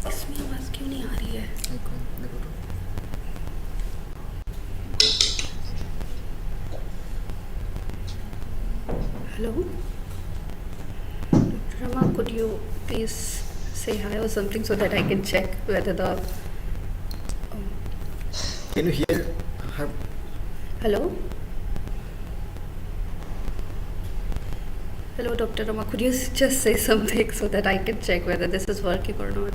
इसमें आवाज़ क्यों नहीं आ रही है? Hello? Dr. Rama, could you please say hi or something so that I can check whether the... Can you hear her? Hello? Hello, Dr. Rama, could you just say something so that I can check whether this is working or not?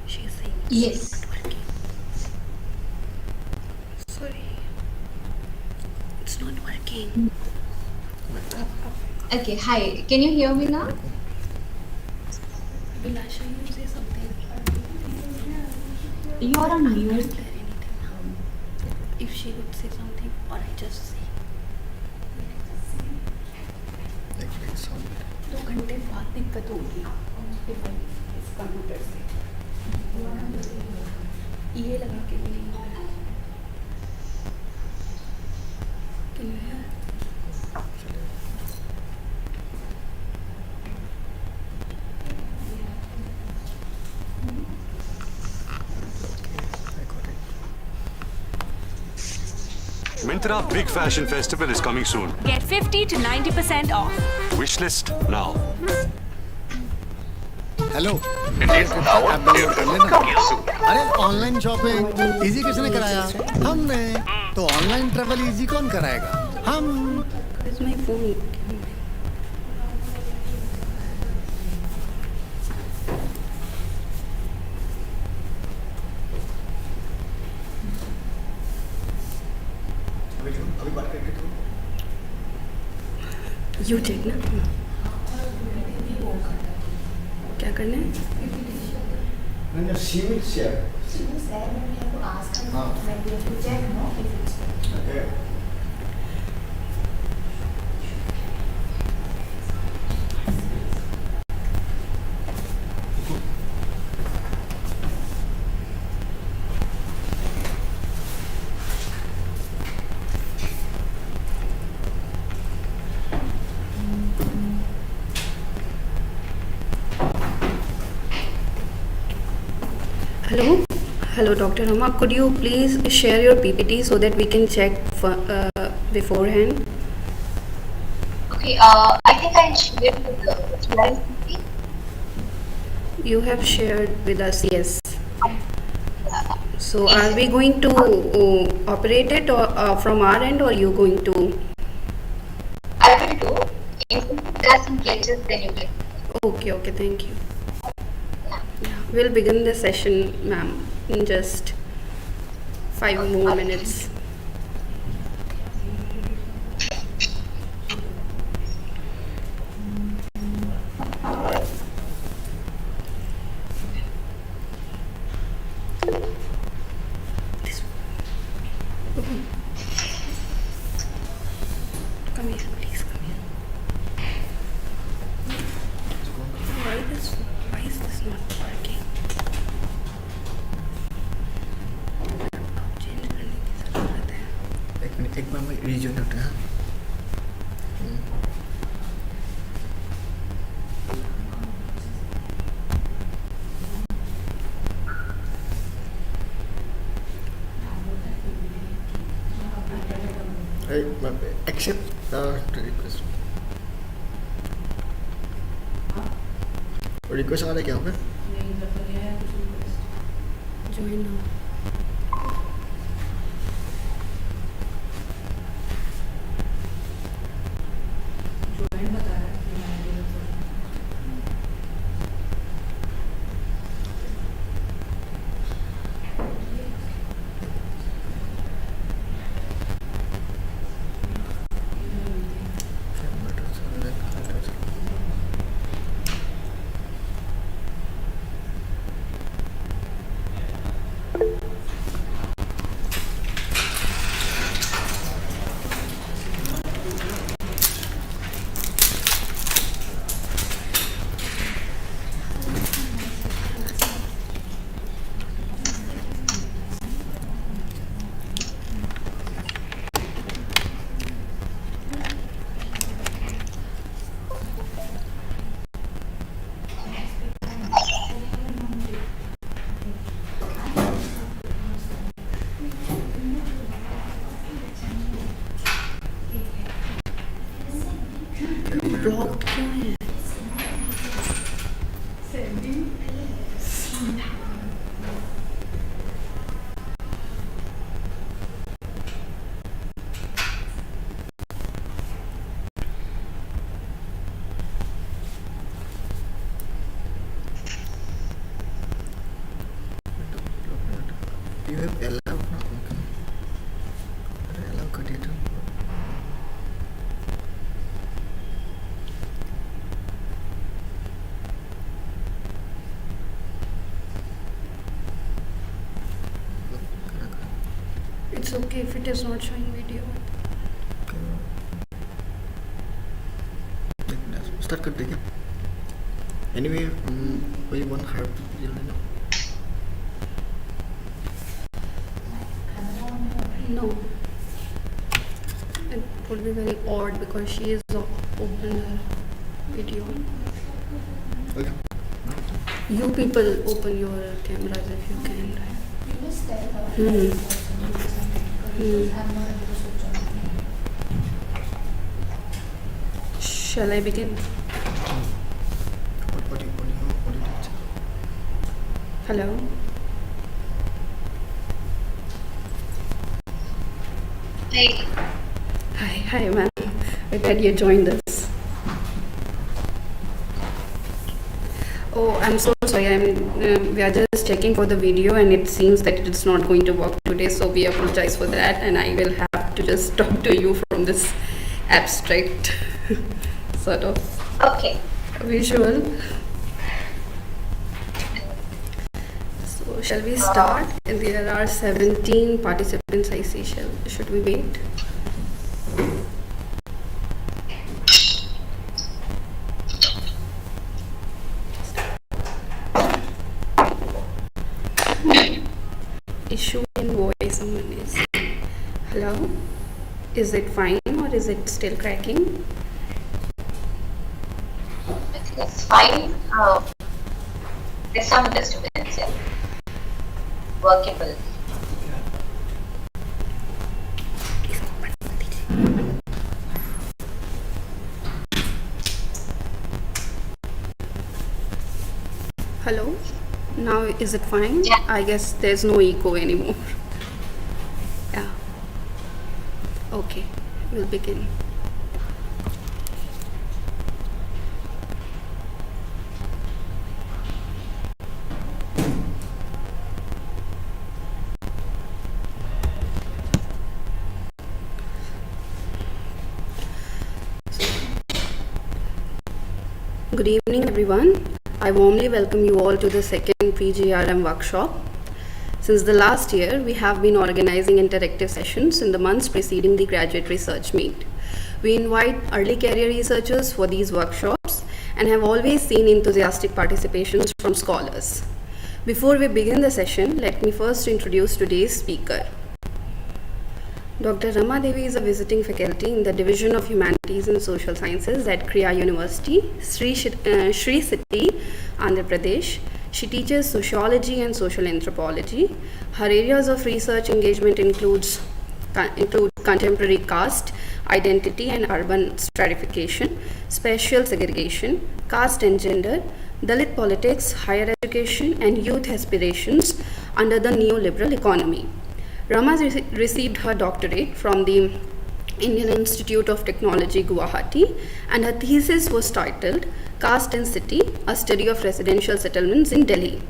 She is saying Yes. it's not working. Sorry. It's not working. Okay, hi. Can you hear me now? Vilasha, you say something. You are on mute. Is there anything now? If she would say something, or I just say. 2 घंटे बाद दिक्कत होगी इस computer से, ये लगा के भी नहीं हो रहा है। Can you hear? Myntra Big Fashion Festival is coming soon. Get 50 to 90% off. Wishlist now. Hello, app download कर लेना। अरे ऑनलाइन शॉपिंग इजी किसने कराया? हमने। तो ऑनलाइन ट्रैवल इजी कौन कराएगा? हम। Where's my phone? अभी बात करके तो You check ना। क्या करना है? No, she will share. She will share when we have to ask her. Ah. When we have to check, no, if it's Okay. Hello? Hello, Dr. Rama. Could you please share your PPT so that we can check beforehand? Okay, I think I shared the slide. You have shared with us, yes. So are we going to operate it or from our end, or you going to? I will do. If there are some glitches, then you can. Okay, okay, thank you. We'll begin the session, ma'am, in just 5 more minutes. Come here, please, come here. Why is this not working? Change करने की ज़रूरत है। एक minute, एक minute reason उठा। Accept the request. Request आ रहा है क्या पे? Join now. ब्लॉक क्यों है? You have allowed now. Okay. Allow continue. It's okay if it is not showing video. Start कर देंगे. Anyway, we won't have to, No. It would be very odd because she is open her video. Okay. You people open your cameras if you can. You must tell her. Hmm. I'm not able to switch on. Shall I begin? What do you say? Hello? Hey, Hi ma'am. I glad you joined us. Oh, I'm so sorry. We are just checking for the video and it seems that it's not going to work today, so we apologize for that and I will have to just talk to you from this abstract sort of okay. visual. So shall we start? There are 17 participants I see. Should we wait? Issue in voice, someone is. Hello? Is it fine or is it still cracking? I think it's fine. There's some disturbance, yeah. Workable. Hello? Now is it fine? Yeah. I guess there's no echo anymore. Yeah. Okay, we'll begin. Good evening, everyone. I warmly welcome you all to the second PGRM workshop. Since the last year, we have been organizing interactive sessions in the months preceding the graduate research meet. We invite early career researchers for these workshops and have always seen enthusiastic participations from scholars. Before we begin the session, let me first introduce today's speaker. Dr. Rama Devi is a visiting faculty in the Division of Humanities and Social Sciences at Kriya University, Sri City, Andhra Pradesh. She teaches sociology and social anthropology. Her areas of research engagement include contemporary caste, identity and urban stratification, spatial segregation, caste and gender, Dalit politics, higher education and youth aspirations under the neoliberal economy. Rama received her doctorate from the Indian Institute of Technology, Guwahati, and her thesis was titled Caste and City, a Study of Residential Settlements in Delhi.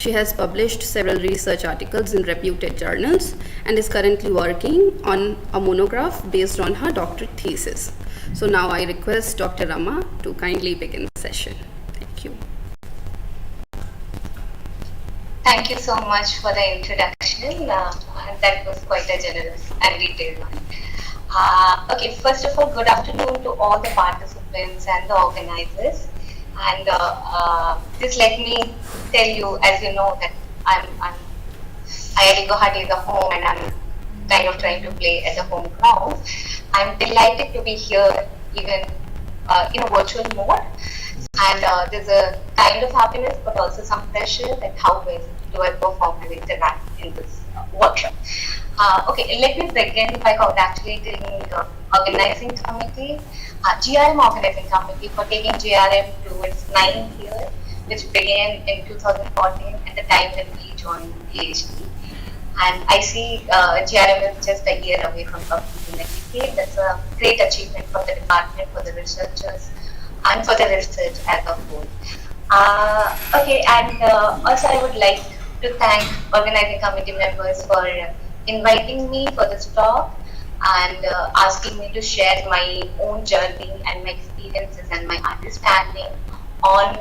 She has published several research articles in reputed journals and is currently working on a monograph based on her doctorate thesis. So now I request Dr. Rama to kindly begin the session. Thank you. Thank you so much for the introduction. That was quite a generous and detailed one. Okay, first of all, good afternoon to all the participants and the organizers. And just let me tell you, as you know, that I'm IIT Guwahati is a home and I'm kind of trying to play as a home ground. I'm delighted to be here even in a virtual mode. And there's a kind of happiness but also some pressure that how do I perform and interact in this workshop. Okay, let me begin by congratulating the organizing committee, GRM organizing committee for taking GRM to its ninth year, which began in 2014 at the time when we joined PhD. And I see GRM is just a year away from completing the decade. That's a great achievement for the department, for the researchers, and for the research as a whole. Okay, and also I would like to thank organizing committee members for inviting me for this talk and asking me to share my own journey and my experiences and my understanding on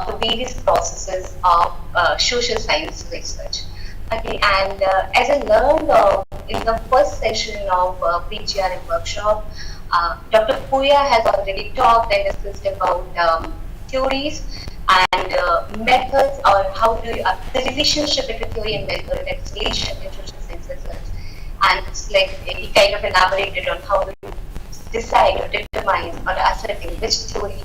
the various processes of social science research. Okay, and as I learned in the first session of pre-GRM workshop, Dr. Puya has already talked and discussed about theories and methods, or how do you, the relationship between theory and method, its relation in social science research. And it's like he kind of elaborated on how do you decide or determine or ascertain which theory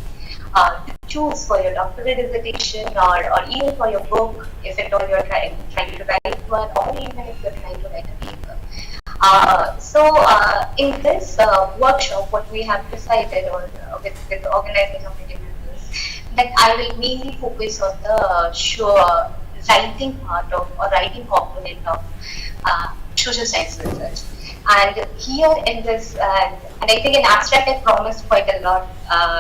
to choose for your doctoral dissertation, or even for your book, if at all you're trying to write one, or even if you're trying to write a paper. In this workshop, what we have decided, or with the organizing committee members, that I will mainly focus on the writing part of, or writing component of social science research. And here in this, and I think in abstract I promised quite a lot.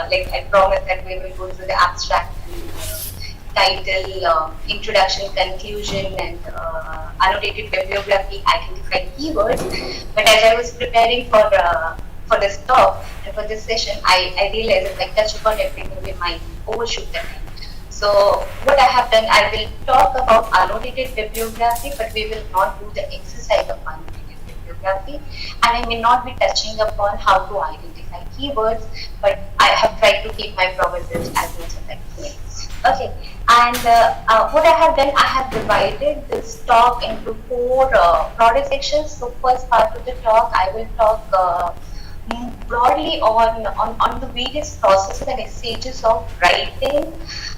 Like I promised that we will go through the abstract and title, introduction, conclusion, and annotated bibliography, identified keywords. But as I was preparing for this talk and for this session, I realized if I touch upon everything, we might overshoot the time. So what I have done, I will talk about annotated bibliography, but we will not do the exercise of annotated bibliography, and I may not be touching upon how to identify keywords, but I have tried to keep my promises as much as I can. Okay, and what I have done, I have divided this talk into four broader sections. So first part of the talk, I will talk broadly on the various processes and stages of writing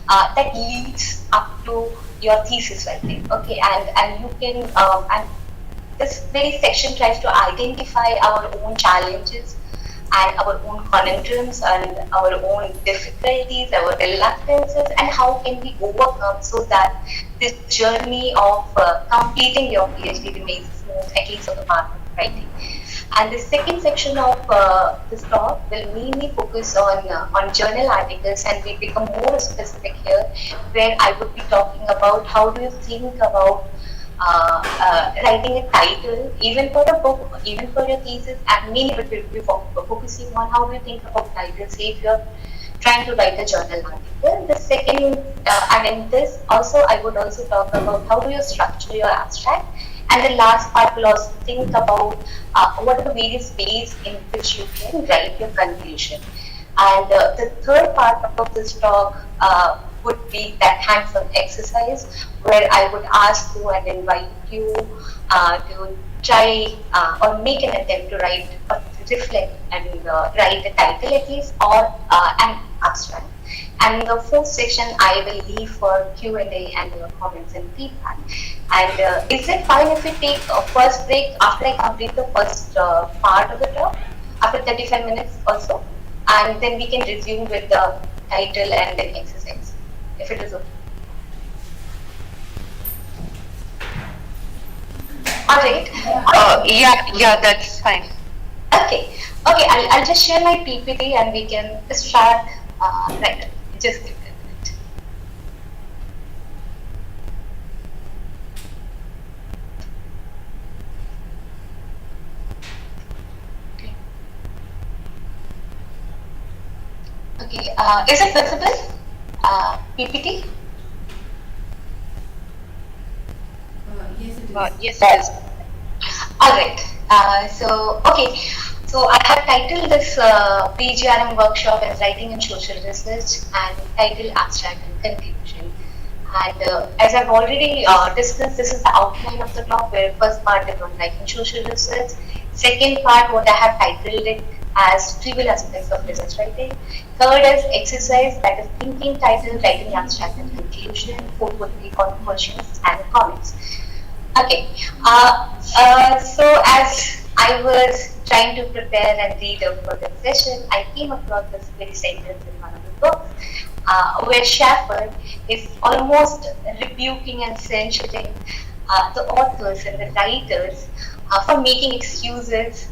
that leads up to your thesis writing. Okay, and you can and this very section tries to identify our own challenges and our own conundrums and our own difficulties, our reluctances, and how can we overcome so that this journey of completing your PhD remains smooth, at least on the part of writing. And the second section of this talk will mainly focus on journal articles, and we become more specific here, where I would be talking about how do you think about writing a title, even for a book, even for your thesis, and mainly but we'll be focusing on how do you think about titles, say if you're trying to write a journal article. The second, and in this also, I would also talk about how do you structure your abstract. And the last part will also think about what are the various ways in which you can write your conclusion. And the third part of this talk would be that hands-on exercise, where I would ask you and invite you to try or make an attempt to write, or reflect and write a title at least, or an abstract. And in the fourth section, I will leave for Q&A and your comments and feedback. And is it fine if we take a first break after I complete the first part of the talk, after 35 minutes or so? And then we can resume with the title and then exercise, if it is okay. All right. Yeah, that's fine. Okay. I'll just share my PPT and we can start right away. Just give it a minute. Okay. Is it visible? PPT? Yes, it is. Yes. All right. So I have titled this PGRM workshop as Writing and Social Research, and title Abstract and Conclusion. And as I've already discussed, this is the outline of the talk, where first part is on writing social research. Second part, what I have titled it as Trivial Aspects of Research Writing. Third is exercise, that is thinking title, writing abstract and conclusion. Fourth would be questions and comments. Okay. So as I was trying to prepare and read up for this session, I came across this very sentence in one of the books, where Shaffer is almost rebuking and censuring the authors and the writers for making excuses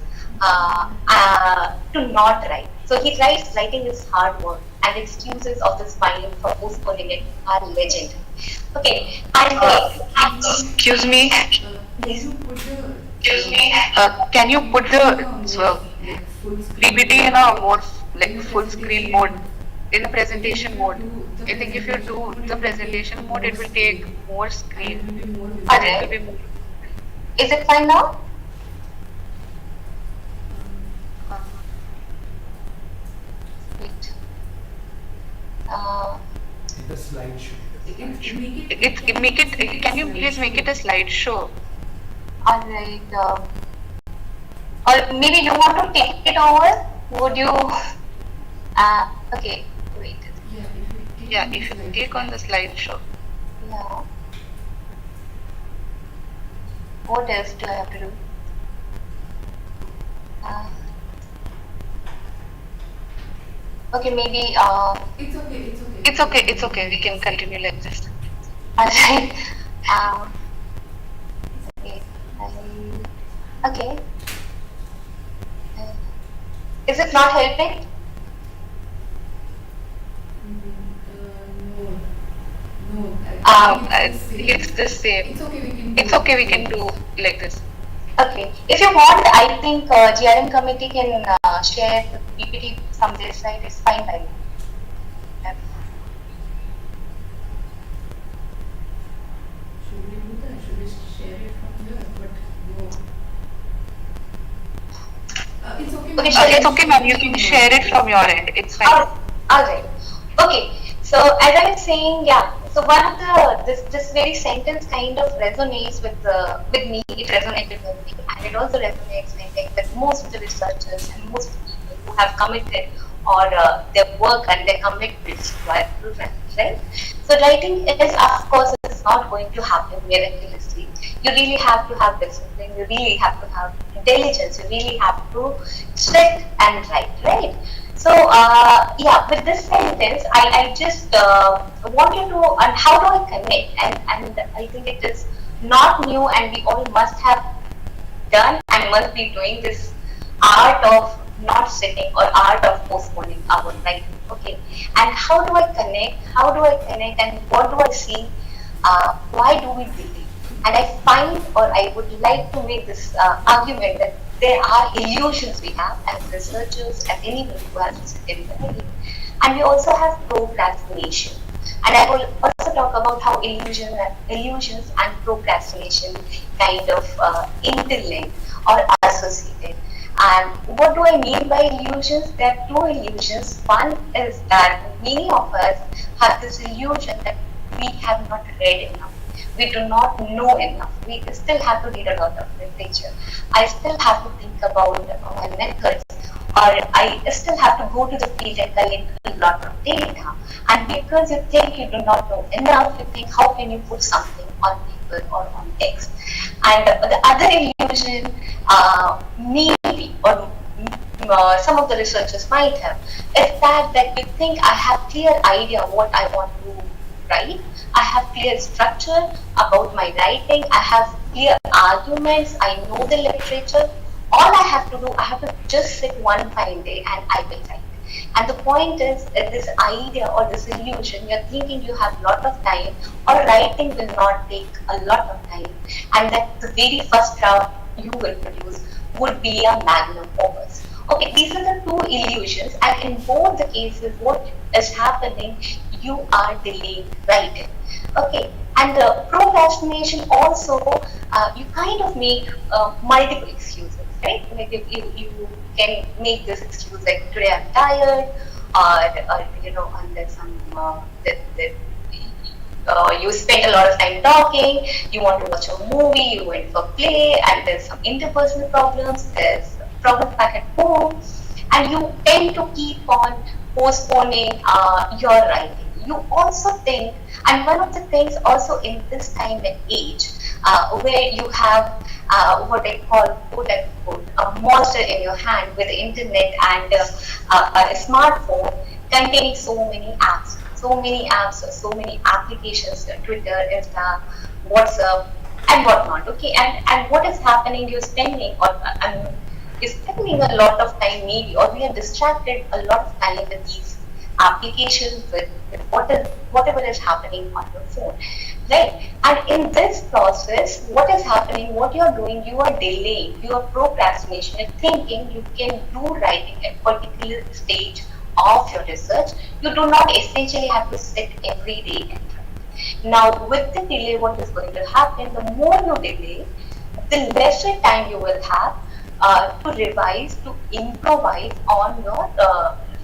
to not write. So he writes, writing is hard work, and excuses of this finding for postponing it are legendary. Okay, and Excuse me. please. Can you put the PPT in a more like full screen mode, in the presentation mode? I think if you do the presentation mode, it will take more screen. It will be more. Is it fine now? Wait. Uh, Make it. Can you please make it a slideshow? Alright. Or maybe you want to take it over? Would you? Okay. Wait. Yeah, if you click on the slideshow. Yeah. What else do I have to do? Uh, okay, maybe. It's okay. We can continue like this. Alright. Okay. Okay. Is it not helping? It's the same. It's okay. We can do like this. Okay. If you want, I think GRM committee can share the PPT from their side. It's fine by me. Yeah. Okay, It's okay, ma'am. You can share it from your end. It's fine. Alright. Okay. So as I was saying, yeah. So one of the this very sentence kind of resonates with me. It resonated with me, and it also resonates, I think, with most of the researchers and most of the people who have committed or their work and their commitments to our programs, right? So writing is, of course, is not going to happen miraculously. You really have to have discipline. You really have to have intelligence. You really have to sit and write, right? So yeah, with this sentence, I just want you to, and how do I connect? And I think it is not new, and we all must have done and must be doing this art of not sitting or art of postponing our writing. Okay, and how do I connect? How do I connect? And what do I see? Why do we delay? And I find, or I would like to make this argument that there are illusions we have as researchers, as anyone who has visited the writing. And we also have procrastination. And I will also talk about how illusions and procrastination kind of interlink or associated. And what do I mean by illusions? There are two illusions. One is that many of us have this illusion that we have not read enough. We do not know enough. We still have to read a lot of literature. I still have to think about my methods, or I still have to go to the field and collect a lot of data. And because you think you do not know enough, you think, how can you put something on paper or on text? And the other illusion, maybe, or some of the researchers might have, is that you think I have clear idea what I want to write. I have clear structure about my writing. I have clear arguments. I know the literature. All I have to do, I have to just sit one fine day and I will write. And the point is that this idea or this illusion, you're thinking you have a lot of time, or writing will not take a lot of time, and that the very first draft you will produce would be a magnum opus. Okay, these are the two illusions, and in both the cases, what is happening, you are delaying writing. Okay, and procrastination also, you kind of make multiple excuses, right? Like you can make this excuse like, today I'm tired, or and there's some you spend a lot of time talking, you want to watch a movie, you went for play, and there's some interpersonal problems, there's problems back at home, and you tend to keep on postponing your writing. You also think, and one of the things also in this time and age, where you have what I call quote unquote a monster in your hand with the internet and a smartphone containing so many apps, so many applications, Twitter, Insta, WhatsApp, and whatnot. Okay, and what is happening? You're spending a lot of time, maybe, or we are distracted a lot of time with these applications, with whatever is happening on your phone, right? And in this process, what is happening? What you are doing? You are delaying. You are procrastination. You're thinking you can do writing at particular stage of your research. You do not essentially have to sit every day and write. Now, with the delay, what is going to happen? The more you delay, the lesser time you will have to revise, to improvise on your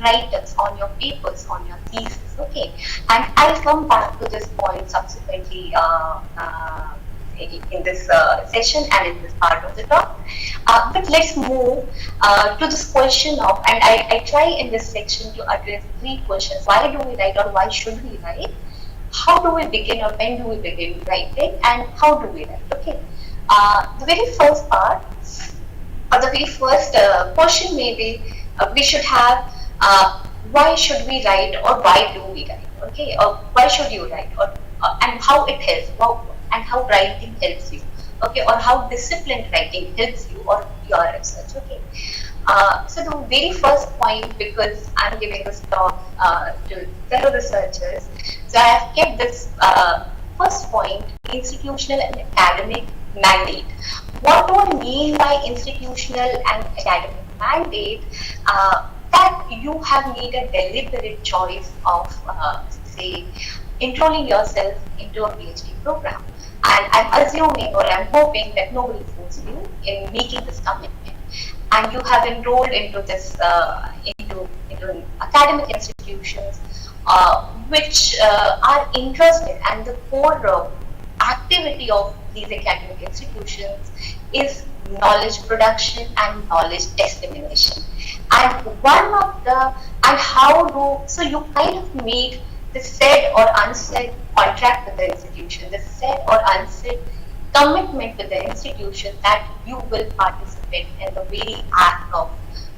write-ups, on your papers, on your thesis. Okay, and I'll come back to this point subsequently in this session and in this part of the talk. But let's move to this question of, and I try in this section to address three questions: why do we write, or why should we write? How do we begin, or when do we begin writing, and how do we write? Okay, the very first part, or the very first question maybe we should have, why should we write, or why do we write? Okay, or why should you write, or and how it helps, and how writing helps you. Okay, or how disciplined writing helps you or your research. Okay, so the very first point, because I'm giving this talk to fellow researchers, so I have kept this first point: institutional and academic mandate. What do I mean by institutional and academic mandate? That you have made a deliberate choice of, say, enrolling yourself into a PhD program. And I'm assuming, or I'm hoping, that nobody forced you in making this commitment. And you have enrolled into this, into academic institutions which are interested, and the core activity of these academic institutions is knowledge production and knowledge dissemination. And one of the, and how do, so you kind of make the said or unsaid contract with the institution, the said or unsaid commitment with the institution that you will participate in the very act of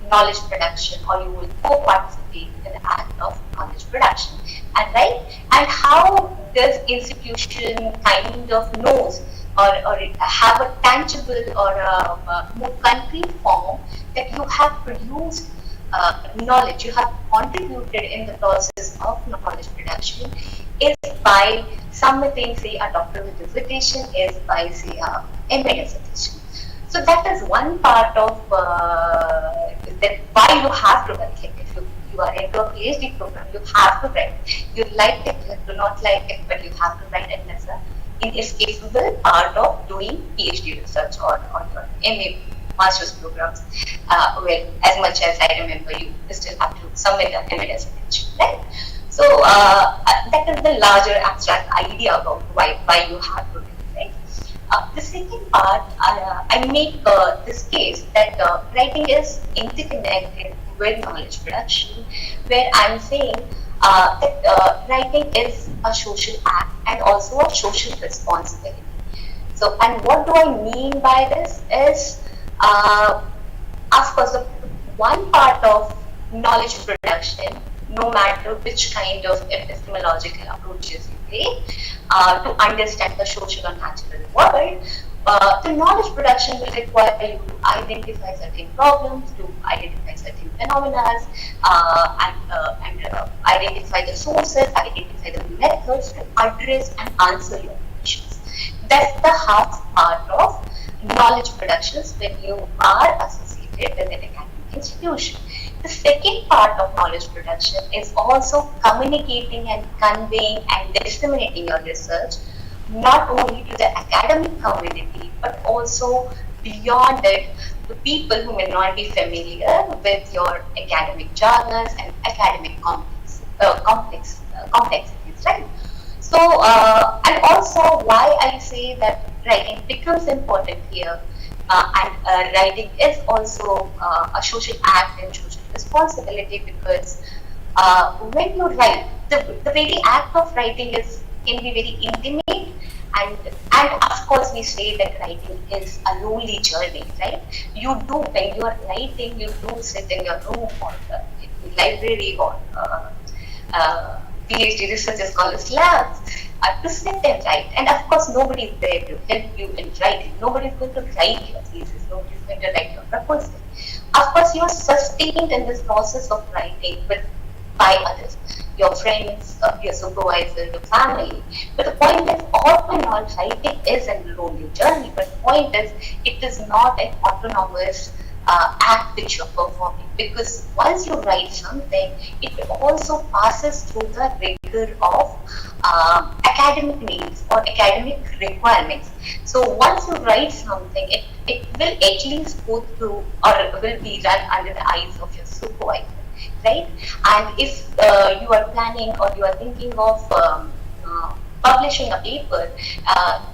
knowledge production, or you will co-participate in the act of knowledge production. And right, and how does institution kind of knows, or have a tangible or a more concrete form that you have produced knowledge, you have contributed in the process of knowledge production, is by submitting, say, a doctoral dissertation, is by, say, a MA dissertation. So that is one part of that why you have to write. Like if you are into a PhD program, you have to write. You like it, you do not like it, but you have to write, and that's an inescapable part of doing PhD research or your MA master's programs, where, as much as I remember, you still have to submit an MA dissertation, right? So that is the larger abstract idea about why you have to do it, right? The second part, I make this case that writing is interconnected with knowledge production, where I'm saying that writing is a social act and also a social responsibility. So, and what do I mean by this is, of course, the one part of knowledge production, no matter which kind of epistemological approaches you take to understand the social or natural world, the knowledge production will require you to identify certain problems, to identify certain phenomena, and identify the sources, identify the methods to address and answer your questions. That's the half part of knowledge productions when you are associated with an academic institution. The second part of knowledge production is also communicating and conveying and disseminating your research, not only to the academic community, but also beyond it, to people who may not be familiar with your academic jargons and academic complexities, right? So, and also why I say that writing becomes important here, and writing is also a social act and social responsibility, because when you write, the very act of writing can be very intimate, and of course we say that writing is a lonely journey, right? You do, when you are writing, you do sit in your room or in the library or PhD researchers call us labs, to sit and write. And of course, nobody is there to help you in writing. Nobody is going to write your thesis. Nobody is going to write your proposal. Of course, you are sustained in this process of writing by others, your friends, your supervisor, your family. But the point is, all in all, writing is a lonely journey. But the point is, it is not an autonomous act which you're performing, because once you write something, it also passes through the rigor of academic needs or academic requirements. So once you write something, it will at least go through or will be run under the eyes of your supervisor, right? And if you are planning or you are thinking of publishing a paper,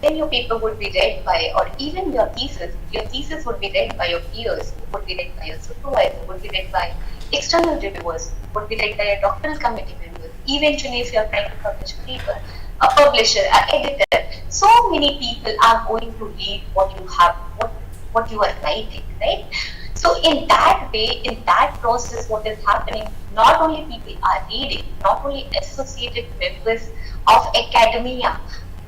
then your paper would be read by, or even your thesis would be read by your peers, would be read by your supervisor, would be read by external reviewers, would be read by a doctoral committee members. Eventually, if you are trying to publish a paper, a publisher, an editor, so many people are going to read what you have, what you are writing, right? So in that way, in that process, what is happening, not only people are reading, not only associated members of academia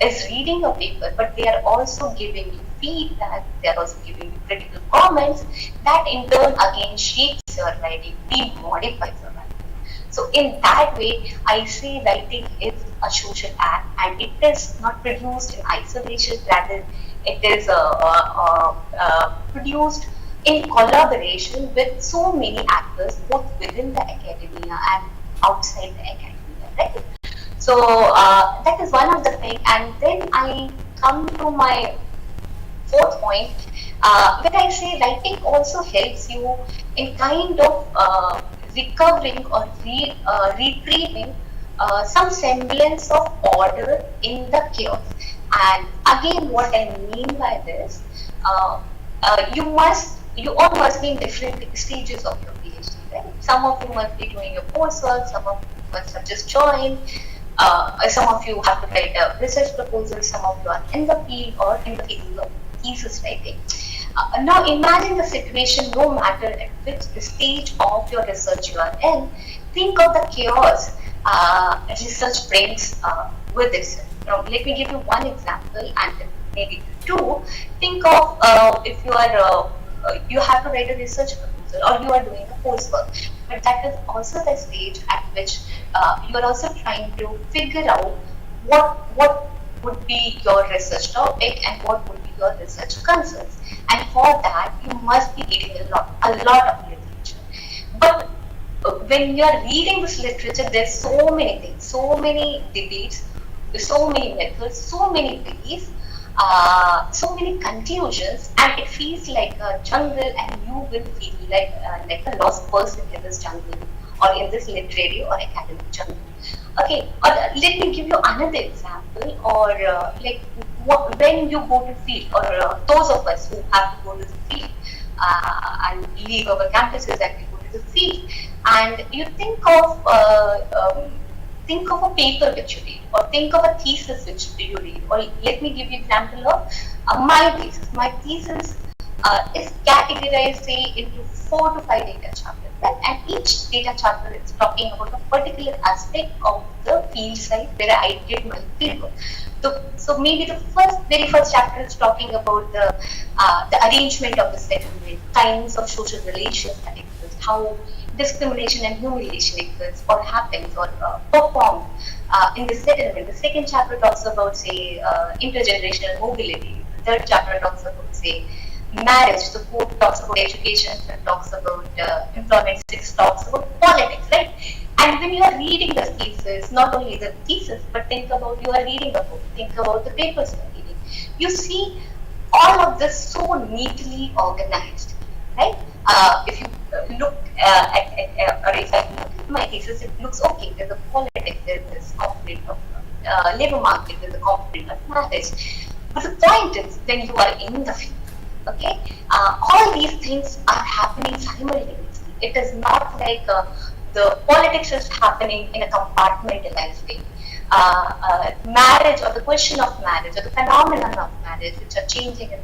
is reading a paper, but they are also giving you feedback, they are also giving you critical comments that in turn again shapes your writing, modifies your writing. So in that way, I say writing is a social act, and it is not produced in isolation, rather it is produced in collaboration with so many actors, both within the academia and outside the academia, right? So that is one of the things. And then I come to my fourth point, where I say writing also helps you in kind of recovering or retrieving some semblance of order in the chaos. And again, what I mean by this, you all must be in different stages of your PhD, right? Some of you must be doing your postwork, some of you must have just joined, some of you have to write a research proposal, some of you are in the field or in the field of thesis writing. Now imagine the situation, no matter at which stage of your research you are in, think of the chaos research brings with itself. Now let me give you one example and maybe two. Think of if you are you have to write a research proposal or you are doing a postwork, but that is also the stage at which you are also trying to figure out what would be your research topic and what would be your research concerns. And for that, you must be reading a lot of literature. But when you are reading this literature, there's so many things, so many debates, so many methods, so many beliefs, so many conclusions, and it feels like a jungle, and you will feel like a lost person in this jungle or in this literary or academic jungle. Okay, let me give you another example, or when you go to field, or those of us who have to go to the field and leave our campuses and we go to the field, and you think of a paper which you read, or think of a thesis which you read, or let me give you example of my thesis. My thesis is categorized, say, into 4 to 5 data chapters, right? And each data chapter is talking about a particular aspect of the field site where I did my fieldwork. So maybe the very first chapter is talking about the arrangement of the settlement, kinds of social relations that exist, how discrimination and humiliation exists or happens or performed in the settlement. The second chapter talks about, say, intergenerational mobility. The third chapter talks about, say, marriage. The fourth talks about education. Fifth talks about employment. Sixth talks about politics, right? And when you are reading the thesis, not only the thesis, but think about you are reading a book, think about the papers you are reading. You see all of this so neatly organized, right? If you look at or if I look at my thesis, it looks okay. There's a politics, there's this component of labor market, there's a component of marriage. But the point is, when you are in the field, okay, all these things are happening simultaneously. It is not like the politics is happening in a compartmentalized way. marriage or the question of marriage or the phenomenon of marriage, which are changing in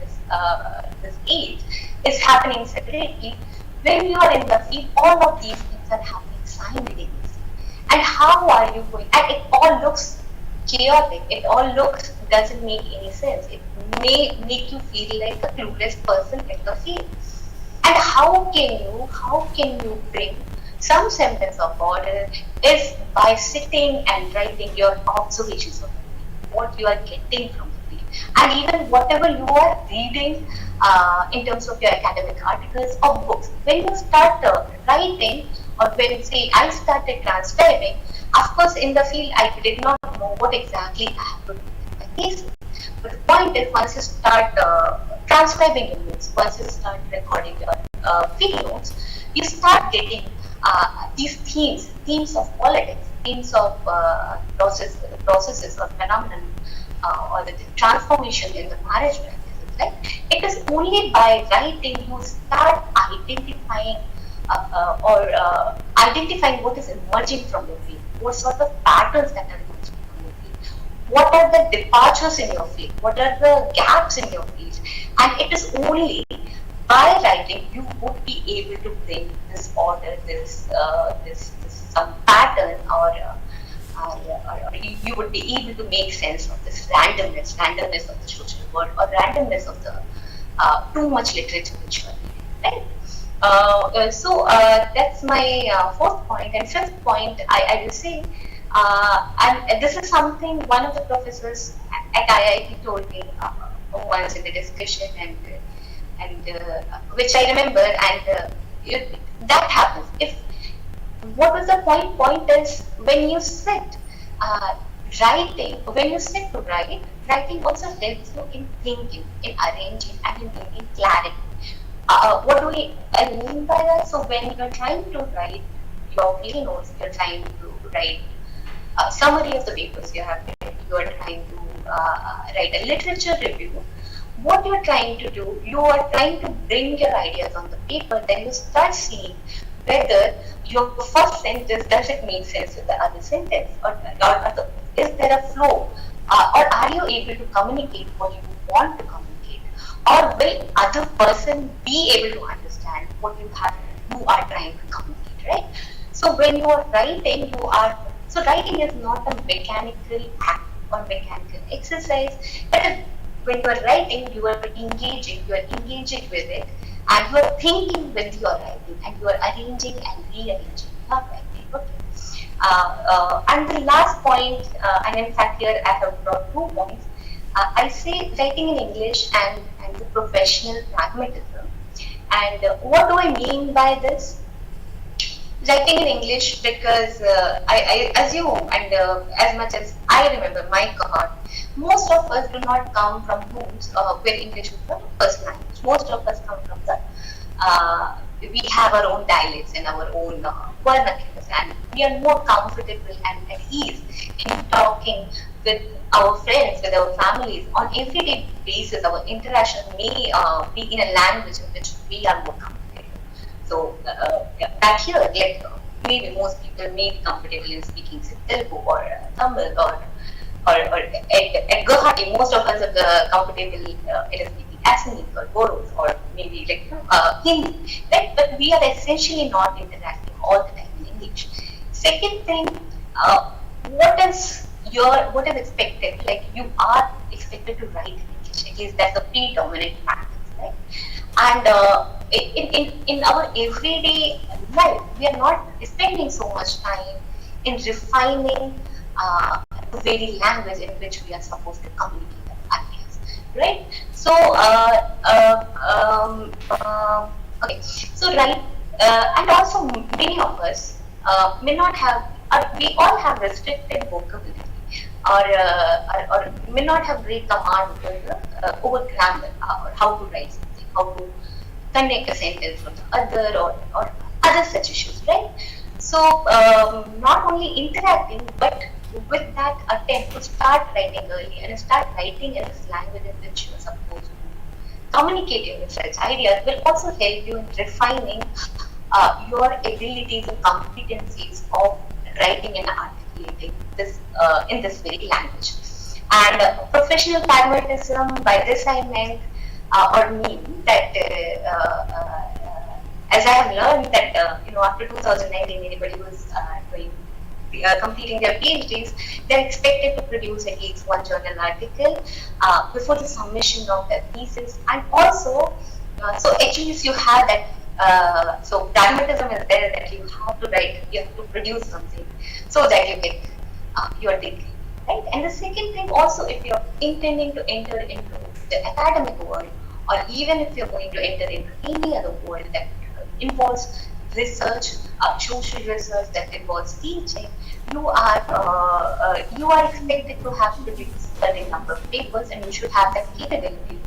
this age, is happening separately. When you are in the field, all of these things are happening simultaneously. And how are you going? And it all looks chaotic. It all doesn't make any sense. It may make you feel like a clueless person in the field. And how can you bring some semblance of order is by sitting and writing your observations of the field, what you are getting from the field, and even whatever you are reading in terms of your academic articles or books. When you start writing, or when say I started transcribing, of course in the field I did not know what exactly I have to do in my thesis. But the point is, once you start transcribing your notes, once you start recording your field notes, you start getting these themes of politics, themes of processes or phenomenon, or the transformation in the marriage practices. Right? It is only by writing you start identifying identifying what is emerging from your field, what sort of patterns that are emerging from your field, what are the departures in your field, what are the gaps in your field, and it is only by writing you would be able to bring this order, this some pattern, or you would be able to make sense of this randomness of the social world, or randomness of the too much literature which you are reading, right? So that's my fourth point. And fifth point, I will say, and this is something one of the professors at IIT told me once in the discussion, and which I remember, and that happens. If what was the point? Point is, when you sit when you sit to write, writing also helps you in thinking, in arranging, and in bringing clarity. What do I mean by that? So when you're trying to write your field notes, you're trying to write a summary of the papers you have read, you're trying to write a literature review. What you're trying to do, you are trying to bring your ideas on the paper, then you start seeing whether your first sentence does it make sense with the other sentence, or is there a flow, or are you able to communicate what you want to communicate, or will other person be able to understand what you are trying to communicate, right? So when you are writing, writing is not a mechanical act or mechanical exercise, but when you are writing, you are engaging with it, and you are thinking with your writing, and you are arranging and rearranging your writing. Okay. And the last point, and in fact here I have brought 2 points. I say writing in English and the professional pragmatism. And what do I mean by this? Writing in English, because I assume, and as much as I remember my cohort, most of us do not come from homes where English is the first language. Most of us come from we have our own dialects and our own vernaculars, and we are more comfortable and at ease in talking with our friends, with our families on everyday basis. Our interaction may be in a language in which we are more comfortable. So back here, like maybe most people may be comfortable in speaking Telugu or Tamil or at Guwahati, most of us are comfortable in speaking Assamese or Boros or maybe like Hindi, right? But we are essentially not interacting all the time in English. Second thing, what is expected? Like you are expected to write in English. At least that's the predominant practice, right? And in our everyday life, we are not spending so much time in refining the very language in which we are supposed to communicate our ideas, right? So, okay, so right, and also many of us may not have, we all have restricted vocabulary, or may not have great command over grammar, or how to write something, how to connect a sentence from the other, or other such issues, right? So, not only interacting, but with that attempt to start writing early and start writing in this language in which you are supposed to communicate your such ideas will also help you in refining your abilities and competencies of writing and articulating in this very language. And professional pragmatism, by this I meant or mean that as I have learned that after 2019, anybody who's doing completing their PhDs, they're expected to produce at least one journal article before the submission of their thesis, and also, so at least you have that. So pragmatism is there that you have to write, you have to produce something, so that you get your degree, right? And the second thing also, if you're intending to enter into the academic world, or even if you're going to enter into any other world that involves research, social research that involves teaching, you are expected to have produced a certain number of papers, and you should have that capability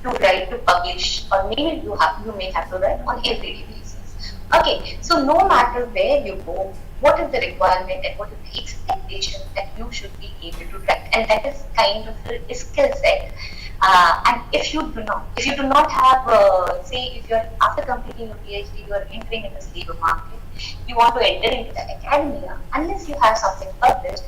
to write, to publish, or maybe you may have to write on everyday basis. Okay, so no matter where you go, what is the requirement and what is the expectation that you should be able to write, and that is kind of a skill set. And if you do not have, say, if you're after completing your PhD, you are entering in this labor market, you want to enter into the academia, unless you have something published,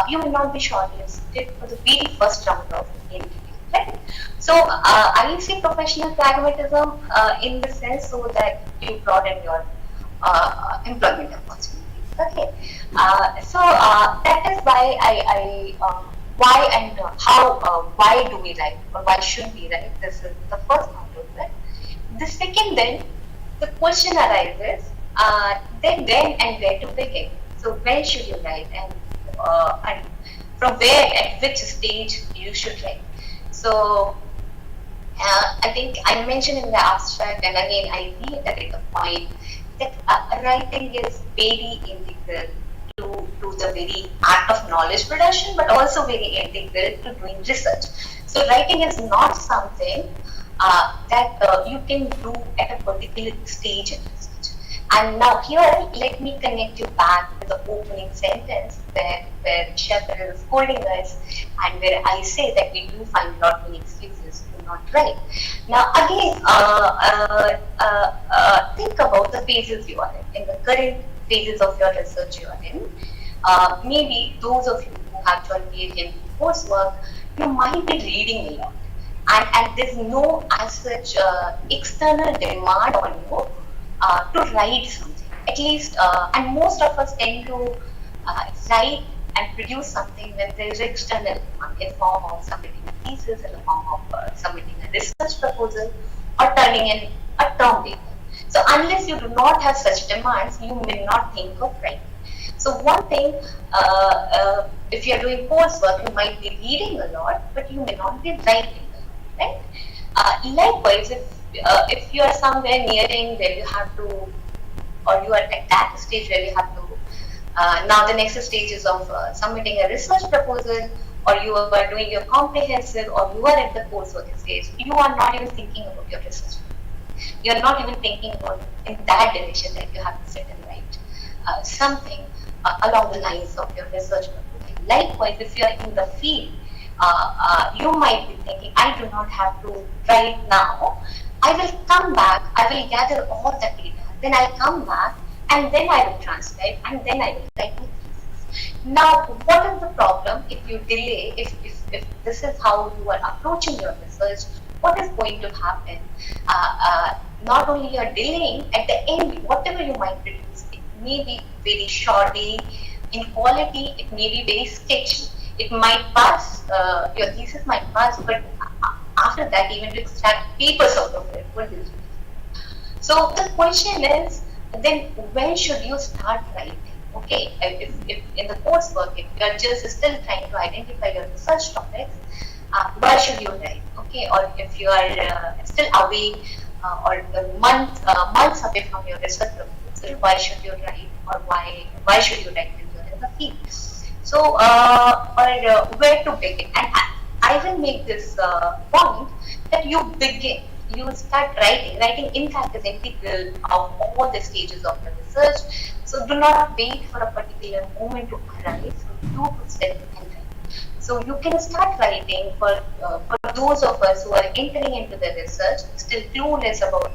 you will not be shortlisted for the very first round of interview. Right? So I will say professional pragmatism in the sense so that you broaden your employment opportunities. Okay, so that is why why and how, why do we write, or why should we write? This is the first part of it. The second, then, the question arises, then when and where to begin. So when should you write, and from where, at which stage you should write. So I think I mentioned in the abstract, and again I reiterate the point that writing is very integral to the very art of knowledge production, but also very integral to doing research. So writing is not something that you can do at a particular stage in research. And now here, let me connect you back to the opening sentence where Shepard is scolding us, and where I say that we do find a lot many excuses to not write. Now again, think about the phases you are in the current phases of your research you are in. Maybe those of you who have joined PhD and coursework, you might be reading a lot, and there's no as such external demand on you to write something. At least, and most of us tend to write and produce something when there is external demand in form of submitting a thesis, in the form of submitting a research proposal, or turning in a term paper. So unless you do not have such demands, you may not think of writing. So one thing, if you are doing coursework, you might be reading a lot, but you may not be writing a lot, right? Likewise, if you are somewhere nearing where you have to, or you are at that stage where you have to, now the next stage is of submitting a research proposal, or you are doing your comprehensive, or you are at the coursework stage, you are not even thinking about your research. You are not even thinking about in that direction that you have to sit and write something along the lines of your research proposal. Likewise, if you are in the field, you might be thinking, I do not have to write now. I will come back, I will gather all the data, then I'll come back, and then I will transcribe, and then I will write my thesis. Now, what is the problem if you delay, if this is how you are approaching your research? What is going to happen? Not only you are delaying, at the end, whatever you might produce, it may be very shoddy in quality, it may be very sketchy. It might pass, your thesis might pass, but after that, even to extract papers out of it, what is it? So the question is, then when should you start writing? Okay, if in the coursework, if you are just still trying to identify your research topics, why should you write? Okay, or if you are still away or months away from your research proposal, why should you write, or why should you write when you are in the field? So, or where to begin? And I will make this point that you begin. You start writing. Writing, in fact, is integral of all the stages of the research. So do not wait for a particular moment to arise. You to step and write. So you can start writing for those of us who are entering into the research, still clueless about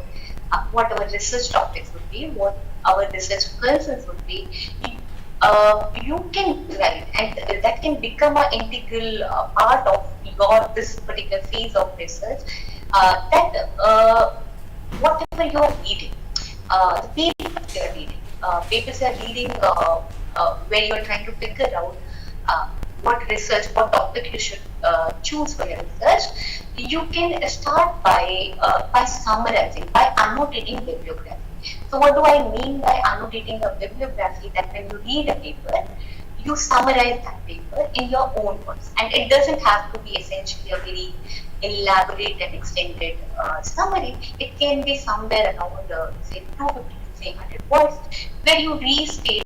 what our research topics would be, what our research concerns would be. you can write, and that can become an integral part of your this particular phase of research. That whatever you are reading, the papers you are reading, where you are trying to figure out what topic you should choose for your research. You can start by summarizing, by annotating bibliography. So what do I mean by annotating a bibliography? That when you read a paper, you summarize that paper in your own words, and it doesn't have to be essentially a very elaborate and extended summary. It can be somewhere around say 250 to 300 words, where you restate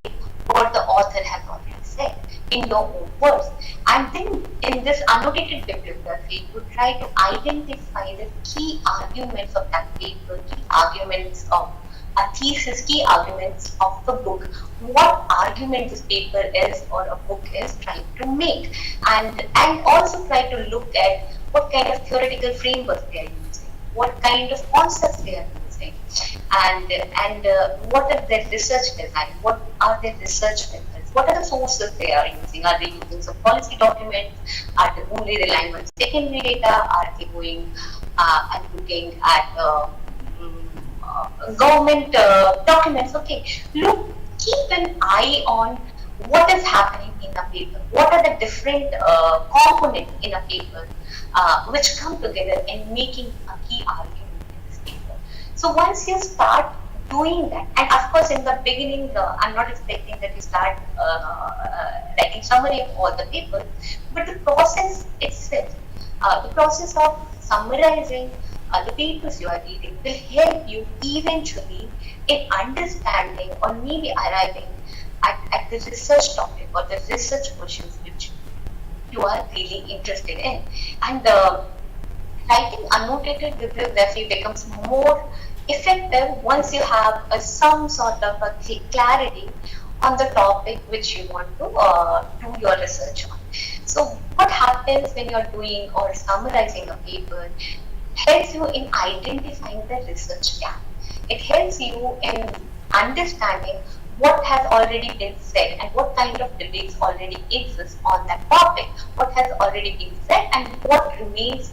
what the author has already said in your own words. And then in this annotated bibliography, you try to identify the key arguments of that paper, key arguments of a thesis, key arguments of the book, what argument this paper is or a book is trying to make, and also try to look at what kind of theoretical framework they are using, what kind of concepts they are using, and what is their research design, what are their research methods, what are the sources they are using, are they using some policy documents, are they only relying on secondary data, are they going and looking at government documents. Okay, look, keep an eye on what is happening in a paper, what are the different components in a paper which come together and making a key argument in this paper. So once you start doing that, and of course in the beginning I'm not expecting that you start writing summary of all the papers, but the process itself, the process of summarizing the papers you are reading will help you eventually in understanding or maybe arriving at the research topic or the research questions which you are really interested in. And writing annotated bibliography becomes more effective once you have some sort of a clarity on the topic which you want to do your research on. So what happens when you're doing or summarizing a paper helps you in identifying the research gap. It helps you in understanding what has already been said and what kind of debates already exist on that topic, what has already been said and what remains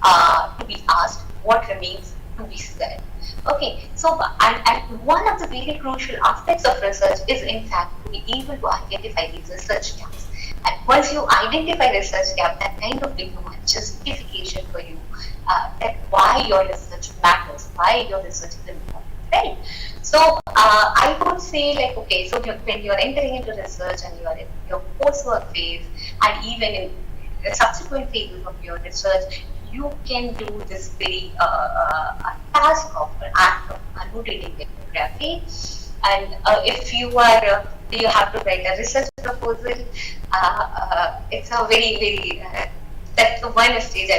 to be asked, what remains to be said. Okay, so and one of the very crucial aspects of research is in fact to be able to identify these research gaps. And once you identify research gap, that kind of becomes a justification for you that why your research matters, why your research is important, right? So I would say like, okay, so when you're entering into research and you are in your coursework phase and even in the subsequent phases of your research, you can do this very task of an act of annotating bibliography. And if you are, you have to write a research proposal. It's a very that's the one stage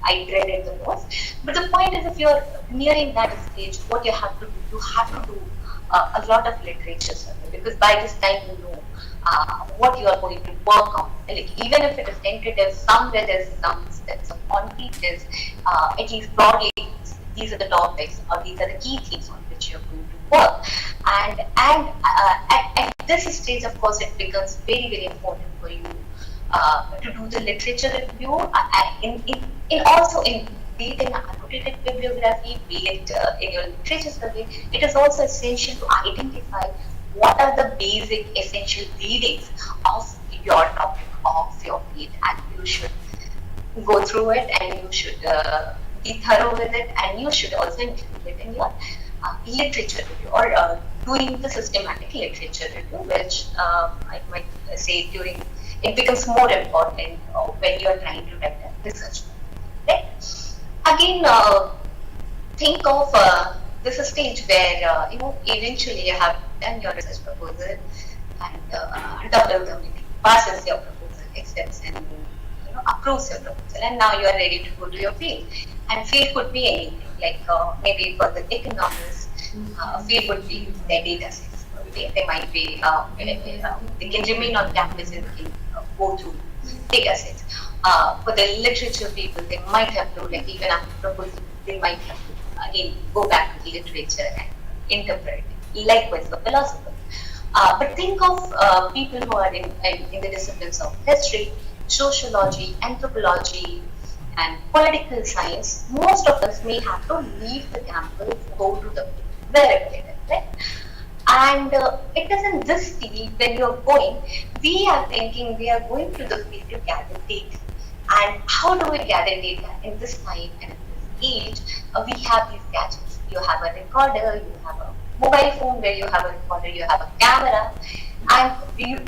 I dreaded the most. But the point is, if you're nearing that stage, what you have to do, you have to do a lot of literature survey, because by this time you know what you are going to work on. Like, even if it is tentative, somewhere there's some steps of concreteness, at least broadly, these are the topics or these are the key things on which you're going to work. And at this stage, of course, it becomes very important for you to do the literature review, in also in be it in annotated bibliography, be it in your literature survey. It is also essential to identify what are the basic essential readings of your topic, of your field, and you should go through it and you should be thorough with it, and you should also include it in your literature review or doing the systematic literature review, which I might say during it becomes more important when you are trying to write a research. Right? Again, think of this is a stage where eventually you have done your research proposal and doctor committee passes your proposal, accepts and approves your proposal, and now you are ready to go to your field. And field could be anything, like maybe for the economists, field would be their data sets. They might be they can remain on campus and can go through data sets. For the literature people, they might have to, like, even after proposal, they might have to again go back to the literature and interpret it. Likewise, for philosophers. But think of people who are in the disciplines of history, sociology, anthropology, and political science. Most of us may have to leave the campus, go to the wherever it is, right? And it is in this field when you're going, we are thinking we are going to the field to gather data. And how do we gather data in this time and in this age? We have these gadgets. You have a recorder, you have a mobile phone where you have a recorder, you have a camera, and you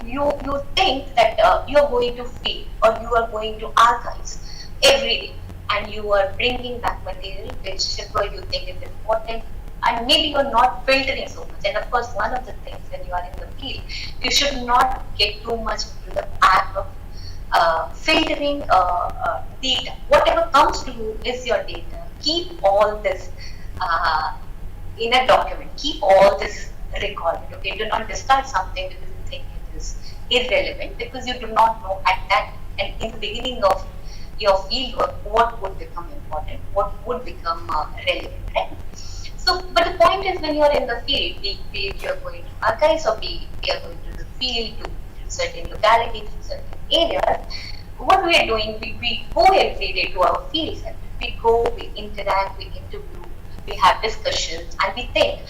think that you're going to feed or you are going to archives every day, and you are bringing back material whichever you think is important, and maybe you're not filtering so much. And of course, one of the things when you are in the field, you should not get too much into the act of filtering data. Whatever comes to you is your data. Keep all this uh, in a document. Keep all this recorded. Okay, do not discard something because you think it is irrelevant, because you do not know at that and in the beginning of your field work what would become important, what would become relevant, right? So, but the point is, when you are in the field, be it you are going to archives or be you are going to the field to certain localities, to certain areas, what we are doing, we go every day to our field center. We go, we interact, we interview, we have discussions, and we think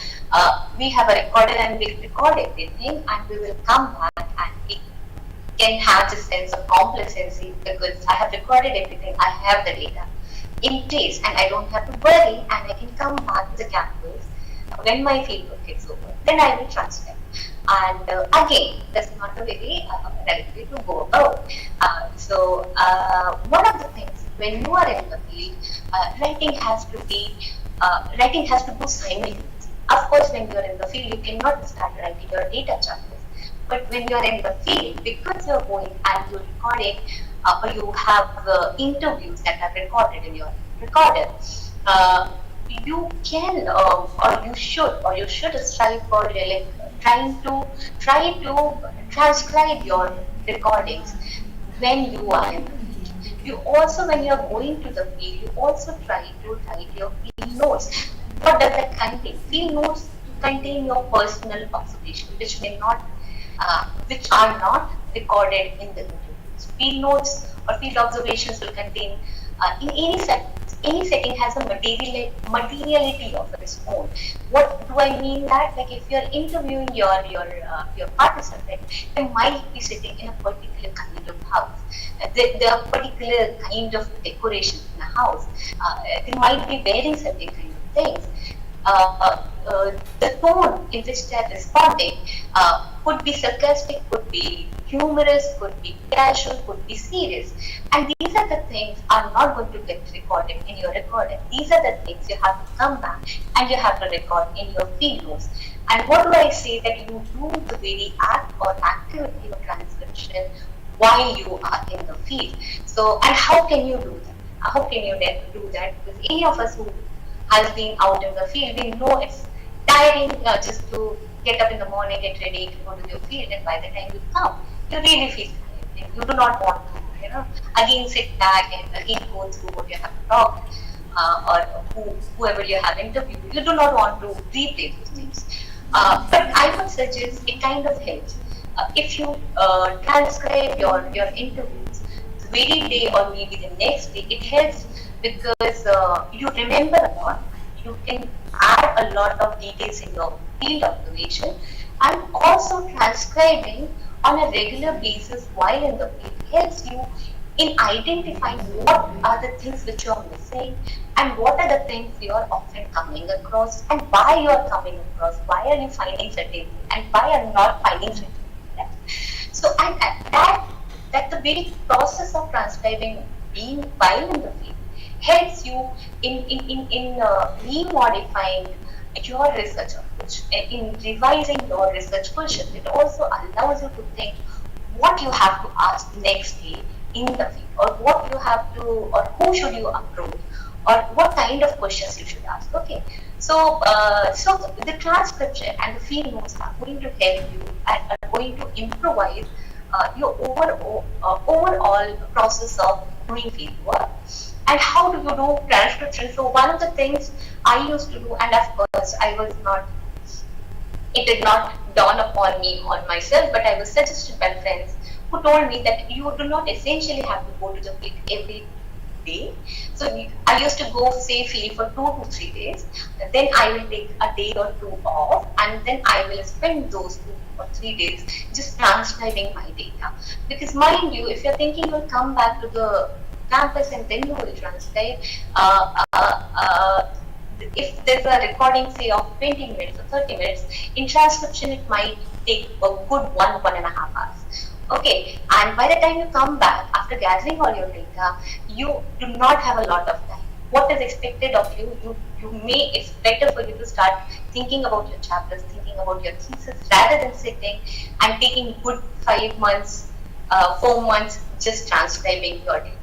we have a recorder and we record everything, and we will come back and we can have this sense of complacency because I have recorded everything, I have the data in place, and I don't have to worry, and I can come back to the campus when my fieldwork is over. Then I will transcribe. And again, that's not a very right way to go about. One of the things when you are in the field, writing has to go simultaneously. Of course, when you are in the field, you cannot start writing your data chapters. But when you are in the field, because you are going and you're recording, or you have interviews that are recorded in your recorder, you can or you should strive for try to transcribe your recordings when you are in the field. You also, when you are going to the field, you also try to write your field notes. What does that contain? Field notes contain your personal observations, which are not recorded in the interviews. Field notes or field observations will contain in any setting has a materiality of its own. What do I mean that? Like if you're interviewing your participant, they might be sitting in a particular kind of house. There are particular kind of decorations in a house. They might be wearing certain kind of things. The tone in which they are responding could be sarcastic, could be humorous, could be casual, could be serious. And these are the things are not going to get recorded in your recording. These are the things you have to come back and you have to record in your field notes. And what do I say? That you do the very act or activity of transcription while you are in the field. So, and how can you do that? How can you do that? Because any of us who has been out in the field, we know it's tiring just to get up in the morning, get ready to go to your field, and by the time you come, you really feel tired. You do not want to, again sit back and again go through what you have talked or whoever you have interviewed. You do not want to replay those things. But I would suggest it kind of helps. If you transcribe your interviews the very day or maybe the next day, it helps because you remember a lot. You can add a lot of details in your field observation, and also transcribing on a regular basis while in the field helps you in identifying what are the things which you are missing and what are the things you are often coming across and why you are coming across, why are you finding certain things and why are you not finding certain things. So, and that the very process of transcribing being while in the field helps you in remodifying your research approach, in revising your research questions. It also allows you to think what you have to ask next day in the field, or what you have to, or who should you approach, or what kind of questions you should ask. Okay, so the transcription and the field notes are going to help you and are going to improvise your overall process of doing field work. And how do you do transcription? So one of the things I used to do, and of course I was not it did not dawn upon me on myself, but I was suggested by friends who told me that you do not essentially have to go to the field every day. So I used to go say field for 2 to 3 days. Then I will take a day or two off, and then I will spend those 2 or 3 days just transcribing my data. Because mind you, if you're thinking you'll come back to the campus and then you will transcribe, if there's a recording, say, of 20 minutes or 30 minutes, in transcription it might take a good 1.5 hours. Okay, and by the time you come back after gathering all your data, you do not have a lot of time. What is expected of you? It's better for you to start thinking about your chapters, thinking about your thesis, rather than sitting and taking good 5 months, 4 months just transcribing your data.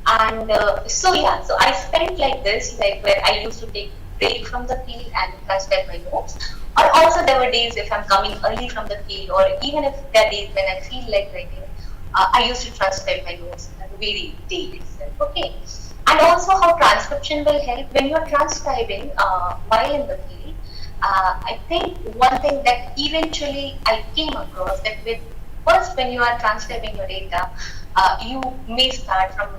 And so I spent like this, like where I used to take break from the field and transcribe my notes. Or also there were days if I'm coming early from the field, or even if there are days when I feel like writing, I used to transcribe my notes the very day itself. Okay. And also how transcription will help when you're transcribing while in the field. I think one thing that eventually I came across that first when you are transcribing your data, you may start from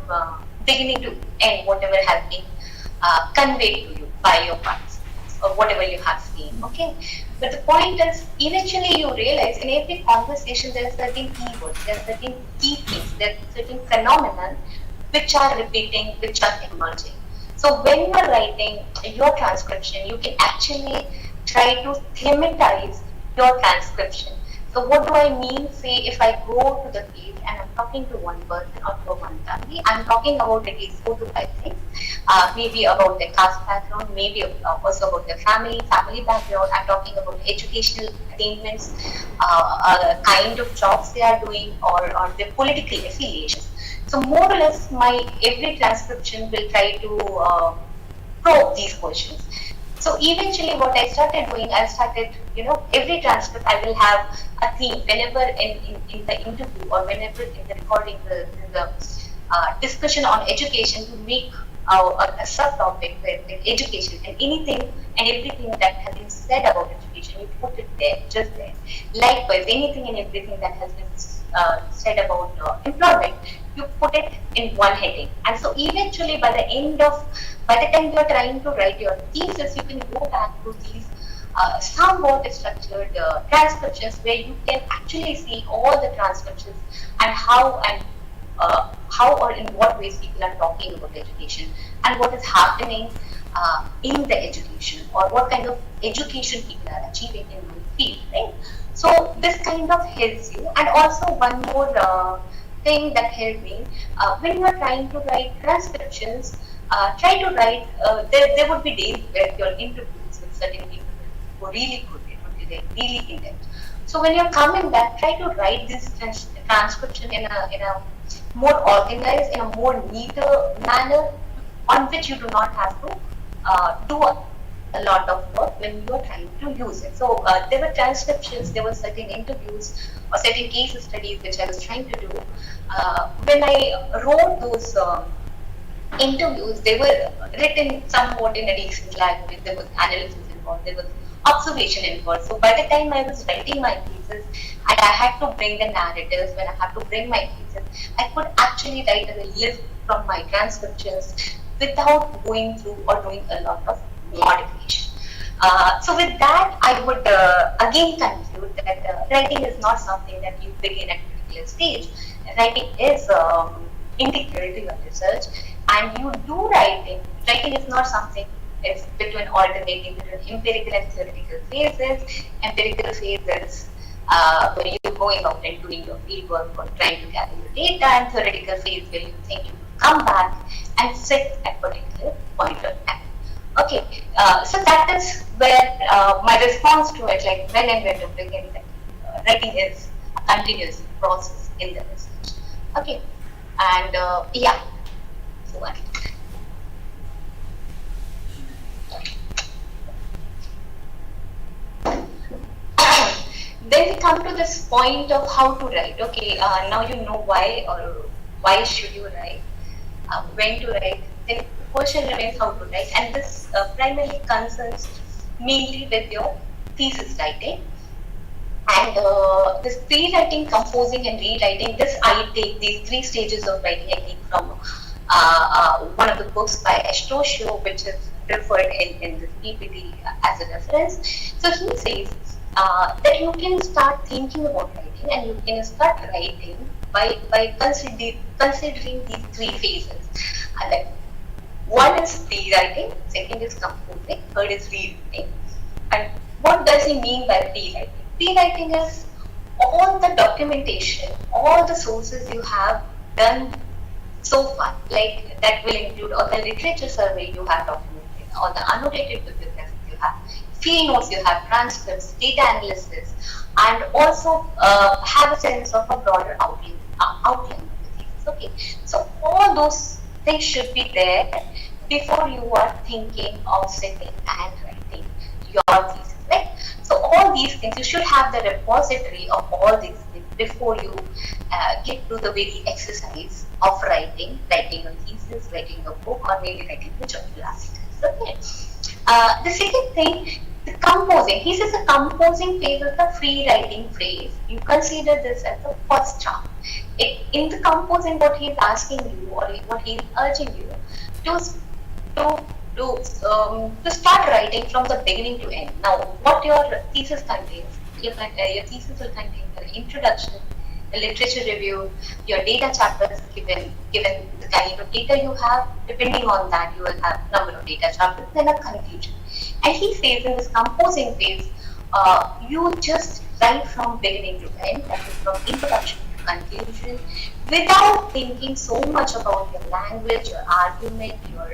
beginning to end whatever has been conveyed to you by your participants or whatever you have seen. Okay, but the point is, eventually you realize in every conversation there are certain keywords, there are certain key things, there are certain phenomena which are repeating, which are emerging. So when you are writing your transcription, you can actually try to thematize your transcription. So what do I mean? Say if I go to the field and I'm talking to one person or to one family, I'm talking about at least 4 to 5 things. Maybe about their caste background, maybe also about their family background. I'm talking about educational attainments, kind of jobs they are doing, or their political affiliations. So more or less, my every transcription will try to probe these questions. So eventually what I started doing, every transcript I will have a theme whenever in the interview or whenever in the recording, in the discussion on education, to make a subtopic with education, and anything and everything that has been said about education, you put it there, just there. Likewise, anything and everything that has been said about employment, you put it in one heading. And so eventually by the time you are trying to write your thesis, you can go back to these somewhat structured transcriptions where you can actually see all the transcriptions and how or in what ways people are talking about education and what is happening in the education, or what kind of education people are achieving in the field, right? So this kind of helps you. And also one more thing that helped me, when you are trying to write transcriptions, try to write, there would be days where your interviews with certain people were really good, it would be like really in-depth. So when you're coming back, try to write this transcription in a more organized, in a more neater manner, on which you do not have to do a lot of work when you are trying to use it. So there were transcriptions, there were certain interviews or certain case studies which I was trying to do. When I wrote those interviews, they were written somewhat in a decent language. There was analysis involved, there was observation involved. So by the time I was writing my thesis and I had to bring the narratives, when I had to bring my thesis, I could actually write a list from my transcriptions without going through or doing a lot of modification. So with that, I would again conclude that writing is not something that you begin at a particular stage. Writing is integral to your research, and you do writing. Writing is not something. It's between alternating between empirical and theoretical phases. Empirical phases where you're going out and doing your field work or trying to gather your data, and theoretical phase where you think you come back and sit at a particular point of time. Okay, so that is where my response to it, like when and where to begin, that writing is a continuous process in the research. Okay, and yeah, so on. Then we come to this point of how to write. Okay, now you know why, or why should you write, when to write. Then the question remains how to write, and this primarily concerns mainly with your thesis writing. And this pre-writing, composing, and rewriting, this I take these three stages of writing. I take from one of the books by Estrosio, which is referred in this PPT as a reference. So he says that you can start thinking about writing, and you can start writing by considering these three phases. Like one is pre-writing, second is composing, third is rewriting. And what does he mean by pre-writing? Pre-writing is all the documentation, all the sources you have done so far, like that will include all the literature survey you have documented, all the annotated bibliography you have, field notes you have, transcripts, data analysis, and also have a sense of a broader outline of the thesis. Okay, so all those things should be there before you are thinking of sitting and writing your thesis, right? So all these things, you should have the repository of all these things before you get to the very exercise of writing a thesis, writing a book, or maybe writing a journal article. Okay. The second thing, the composing. He says the composing phase is the free writing phase. You consider this as the first draft. In the composing, what he is asking you, or what he is urging you to start writing from the beginning to end. Now, what your thesis contains, your thesis will contain the introduction, the literature review, your data chapters given the kind of data you have. Depending on that, you will have number of data chapters, then a conclusion. And he says in this composing phase, you just write from beginning to end, that is from introduction to conclusion, without thinking so much about your language, your argument, your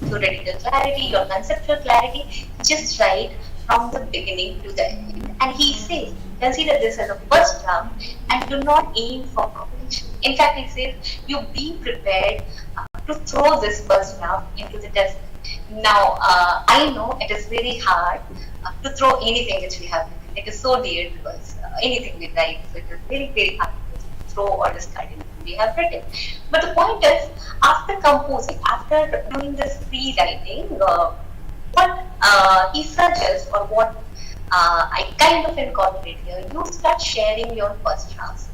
theoretical clarity, your conceptual clarity. Just write from the beginning to the end. And he says, consider this as a first draft and do not aim for completion. In fact, he says, you be prepared to throw this first draft into the test. Now, I know it is very hard to throw anything which we have written. It is so dear to us, anything we write, so it is very, very hard to throw or discard anything we have written. But the point is, after composing, after doing this free-writing, what he suggests, or what I kind of incorporate here, you start sharing your first drafts.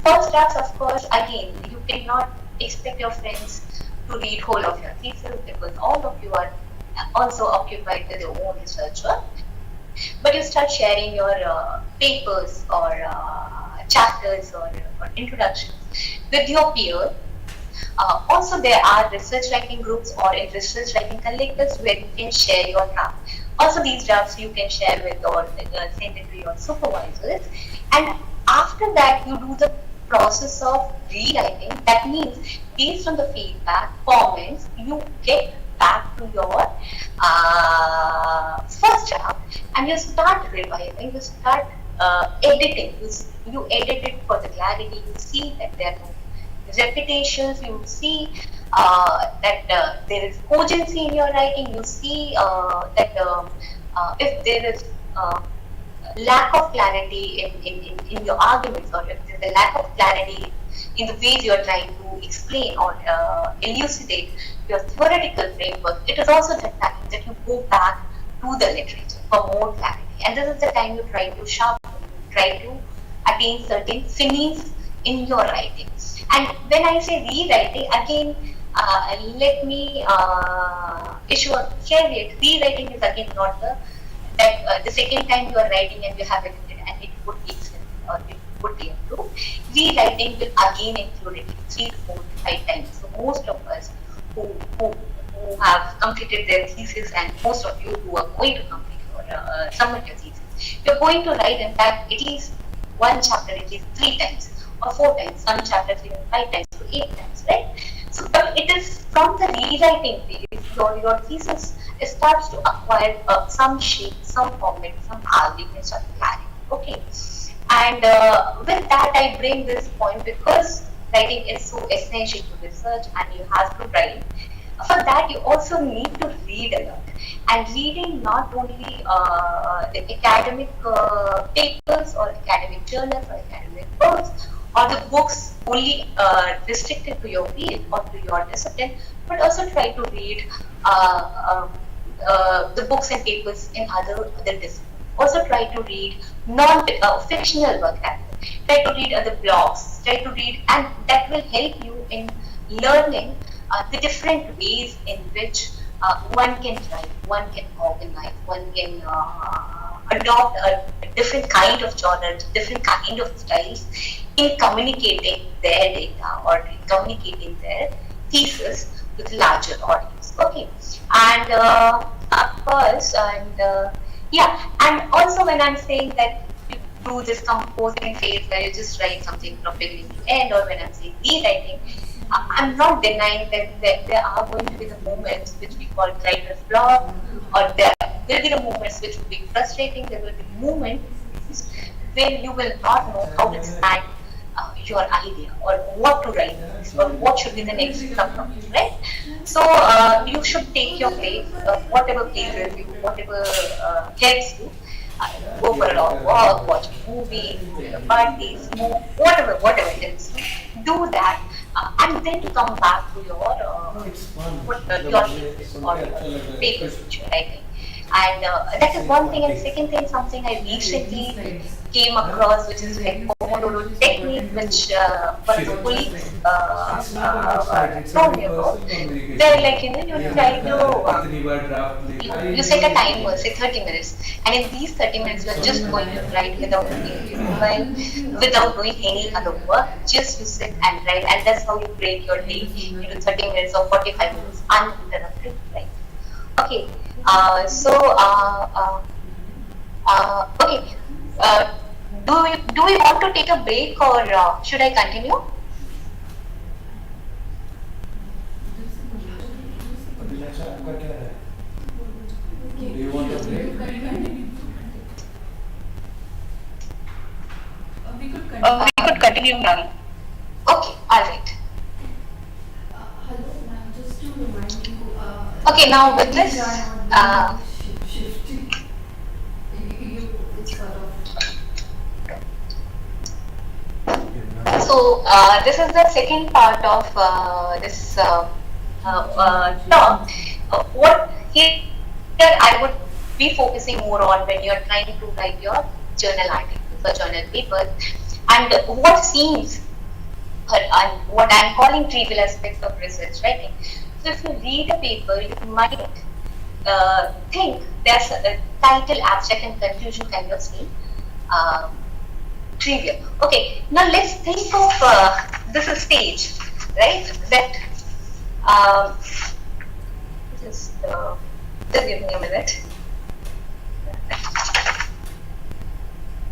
First drafts, of course, again, you cannot expect your friends to read whole of your thesis because all of you are also occupied with your own research work. But you start sharing your papers or chapters or introductions with your peers. Also, there are research writing groups or research writing collectives where you can share your draft. Also, these drafts you can share with your secretary or supervisors. And after that, you do the process of rewriting. That means, based on the feedback, comments, you get back to your first draft and you start revising, you start editing. You edit it for the clarity. You see that there are no repetitions. You see that there is cogency in your writing. You see that if there is lack of clarity in your arguments, or if there is a lack of clarity in the ways you are trying to explain or elucidate your theoretical framework, it is also the time that you go back to the literature for more clarity. And this is the time you try to sharpen, you try to attain certain finis in your writing. And when I say rewriting, again, let me issue a caveat. Rewriting is again not the second time you are writing and you have edited and it would be extended or it would be improved. Rewriting will again include it 3 to 4 to 5 times. So most of us who have completed their thesis, and most of you who are going to complete or submit your thesis, you're going to write, in fact, at least one chapter at least 3 times or 4 times, some chapters even 5 times to 8 times, right? So, but it is from the rewriting phase, your thesis starts to acquire some shape, some format, some arguments, or clarity. Okay, and with that I bring this point because writing is so essential to research, and you have to write. For that, you also need to read a lot, and reading not only the academic papers or academic journals or academic books or the books only restricted to your field or to your discipline, but also try to read the books and papers in other disciplines. Also try to read fictional work as well. Try to read other blogs, try to read, and that will help you in learning the different ways in which one can write, one can organize, one can adopt a different kind of genre, different kind of styles in communicating their data or in communicating their thesis with larger audience. Okay, and of course, and yeah, and also when I'm saying that you do this composing phase where you just write something from beginning to end, or when I'm saying rewriting, I'm not denying that there are going to be the moments which we call writer's block, or there will be the moments which will be frustrating. There will be moments where you will not know how to expand your idea, or what to write next, or what should be the next subtopic, right? So you should take your place, whatever pleases you, whatever helps you. Go for a long walk, watch a movie, go to parties, smoke, whatever helps you. Do that, and then come back to your thesis or your papers which you're writing. And that is one thing. And second thing, something I recently came across, which is like Pomodoro technique, which one of the colleagues told me about. They're like, you try to, you set a timer, say 30 minutes, and in these 30 minutes, you're just going to write without looking at your mobile, without doing any other work, just you sit and write, and that's how you break your day into 30 minutes or 45 minutes uninterrupted, right? Okay. Okay. Do we want to take a break, or should I continue? अभिलाषा आपका क्या है? Do you want a break? We could continue now. Okay, all right. Hello, ma'am. Just to remind you. Okay, now with this, Shifting. You sort of. so this is the second part of this talk. What here I would be focusing more on when you're trying to write your journal articles or journal papers, and what seems and what I'm calling trivial aspects of research writing. So if you read a paper, you might think there's a title, abstract, and conclusion kind of thing. Trivial. Okay, now let's think of this is stage, right? That just give me a minute.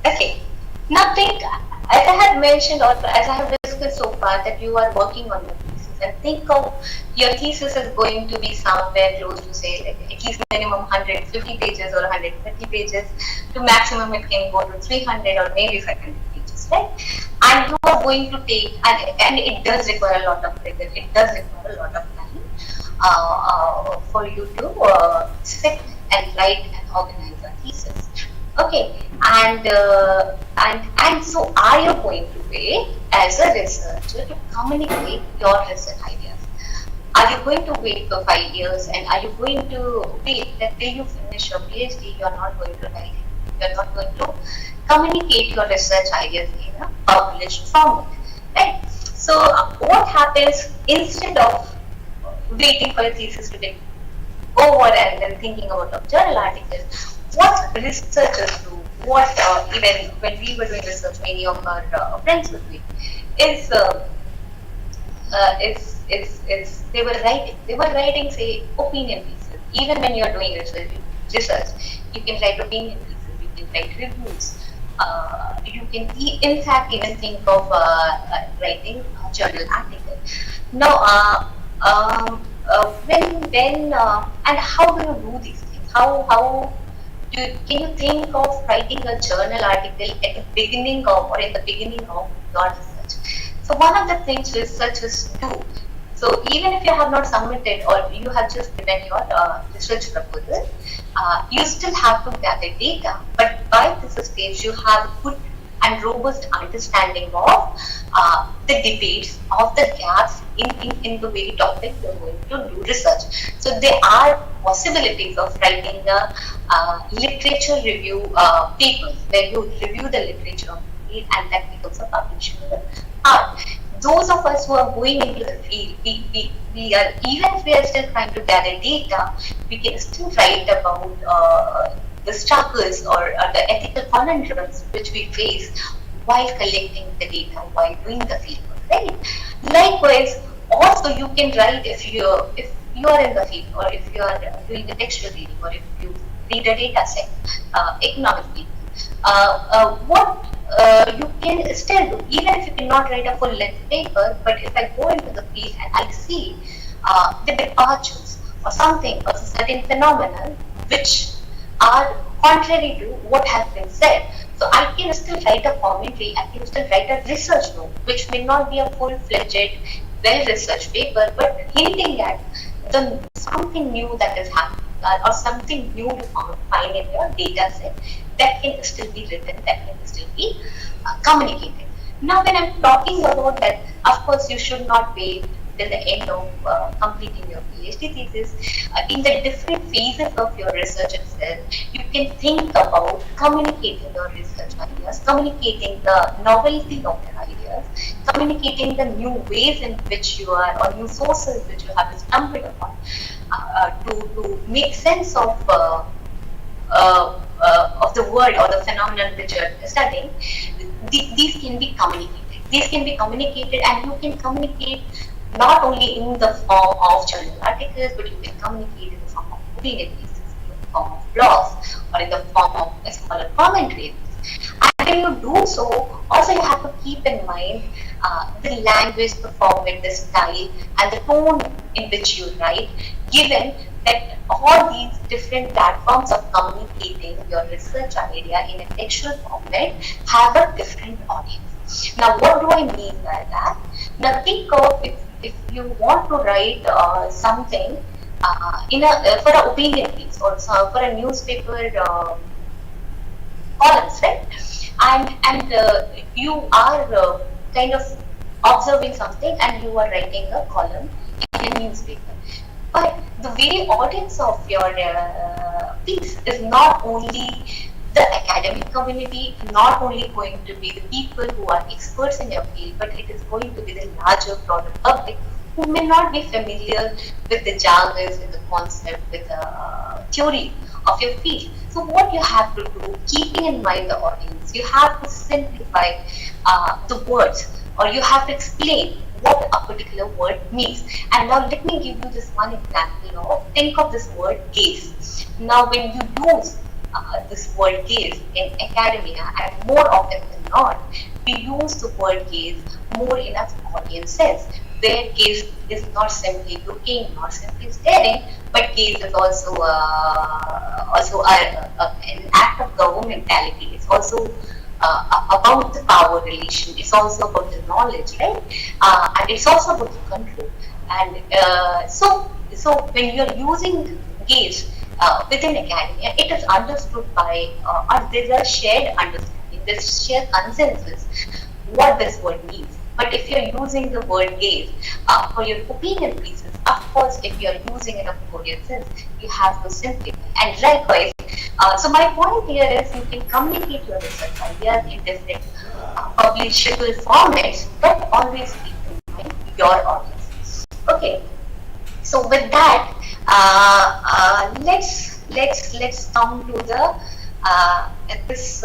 Okay, now think, as I have mentioned or as I have discussed so far, that you are working on your thesis, and think of your thesis is going to be somewhere close to, say, like at least minimum 150 pages or 130 pages, to maximum it can go to 300 or maybe 500 pages, right? And you are going to take, and it does require a lot of rigor, it does require a lot of time for you to sit and write and organize a thesis. Okay, and so are you going to wait as a researcher to communicate your research ideas? Are you going to wait for 5 years, and are you going to wait that till you finish your PhD, you are not going to write it? You are not going to communicate your research ideas in a published format, right? So what happens instead of waiting for a thesis to get over and then thinking about a journal article? What researchers do, what even when we were doing research, many of our friends with me, is they were writing, say, opinion pieces. Even when you are doing research, you can write opinion pieces, you can write reviews, you can in fact even think of writing a journal article. Now, when and how do you do these things? Can you think of writing a journal article at the beginning of, or in the beginning of your research? So one of the things researchers do, so even if you have not submitted or you have just given your research proposal, you still have to gather data, but by this stage you have put and robust understanding of the debates, of the gaps in the very topic you're going to do research. So there are possibilities of writing a literature review papers where you review the literature of the field and that becomes a publishable art. Those of us who are going into the field, we are, even if we are still trying to gather data, we can still write about the struggles or the ethical conundrums which we face while collecting the data, while doing the field work, right? Likewise, also you can write if you are in the field, or if you are doing a textual reading, or if you read a data set, economically. What you can still do, even if you cannot write a full length paper, but if I go into the field and I see the departures or something, or a certain phenomenon which are contrary to what has been said, so I can still write a commentary, I can still write a research note, which may not be a full-fledged, well-researched paper, but hinting at the something new that is happening, or something new you find in your data set that can still be written, that can still be communicated. Now, when I'm talking about that, of course, you should not wait till the end of completing your PhD thesis. In the different phases of your research itself, you can think about communicating your research ideas, communicating the novelty of your ideas, communicating the new ways in which you are, or new sources which you have stumbled upon, to make sense of the word or the phenomenon which you are studying. These can be communicated. These can be communicated, and you can communicate not only in the form of journal articles, but you can communicate in the form of opinion pieces, in the form of blogs, or in the form of a smaller commentaries. And when you do so, also you have to keep in mind the language, the format, the style, and the tone in which you write, given that all these different platforms of communicating your research idea in a textual format have a different audience. Now, what do I mean by that? Now, think of if you want to write something in a for an opinion piece, or for a newspaper columns, right? And you are kind of observing something, and you are writing a column in a newspaper. But the very audience of your piece is not only the academic community, not only going to be the people who are experts in your field, but it is going to be the larger, broader public who may not be familiar with the jargons, with the concept, with the theory of your field. So what you have to do, keeping in mind the audience, you have to simplify the words, or you have to explain what a particular word means. And now let me give you this one example of, think of this word gaze. Now when you use this word gaze in academia, and more often than not, we use the word gaze more in an audience sense, where gaze is not simply looking, not simply staring, but gaze is also an act of governmentality. It's also about the power relation. It's also about the knowledge, right? And it's also about the control. And so when you're using gaze within academia, it is understood by, or there's a shared understanding, there's shared consensus what this word means. But if you're using the word gaze for your opinion pieces, of course, if you're using it for your sense, you have to simplify. And likewise, so my point here is you can communicate your research ideas in different publishable formats, but always keep in mind your audience. Okay, so with that, let's come to the this.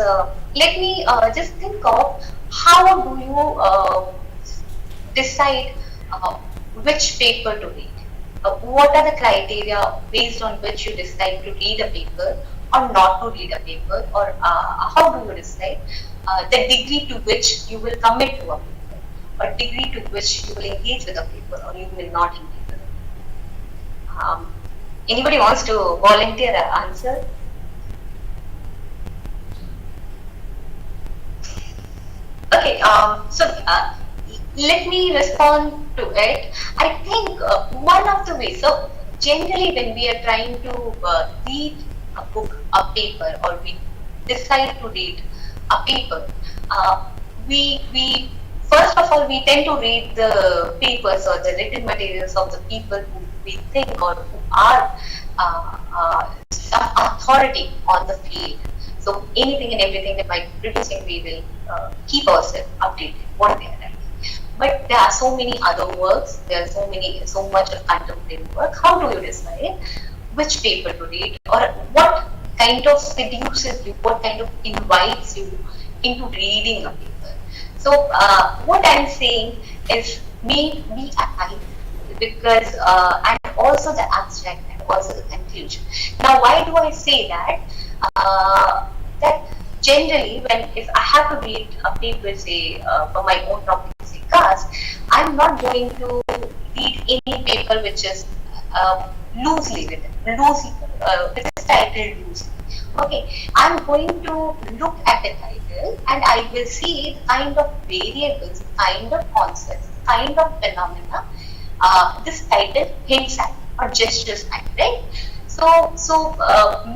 Let me just think of how do you decide which paper to read. What are the criteria based on which you decide to read a paper or not to read a paper, or how do you decide the degree to which you will commit to a paper, or degree to which you will engage with a paper, or you will not engage with a paper? Anybody wants to volunteer an answer? Okay, let me respond to it. I think one of the ways, so generally when we are trying to read a book, a paper, or we decide to read a paper, we first of all we tend to read the papers or the written materials of the people who we think or who are some authority on the field. So anything and everything that might be producing, we will keep ourselves updated what they are writing. But there are so many other works. There are so much of contemporary work. How do you decide which paper to read, or what kind of seduces you, what kind of invites you into reading a paper? So what I'm saying is make me a type, because and also the abstract and also the conclusion. Now, why do I say that? That generally, when if I have to read a paper, say for my own topic, say caste, I'm not going to read any paper which is loosely written, which is titled loosely. Okay, I'm going to look at the title and I will see the kind of variables, kind of concepts, kind of phenomena this title hints at or gestures at, right? So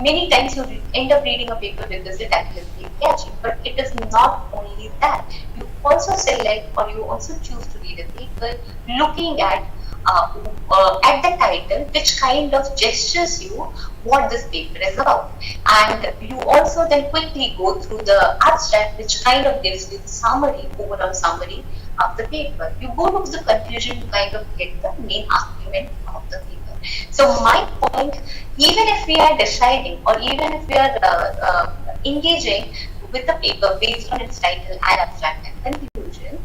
many times you end up reading a paper because the title is very catchy, but it is not only that. You also select or you also choose to read a paper looking at the title, which kind of gestures you what this paper is about. And you also then quickly go through the abstract, which kind of gives you the summary, overall summary of the paper. You go to the conclusion to kind of get the main argument of the paper. So my point, even if we are deciding or even if we are engaging with the paper based on its title and abstract and conclusion,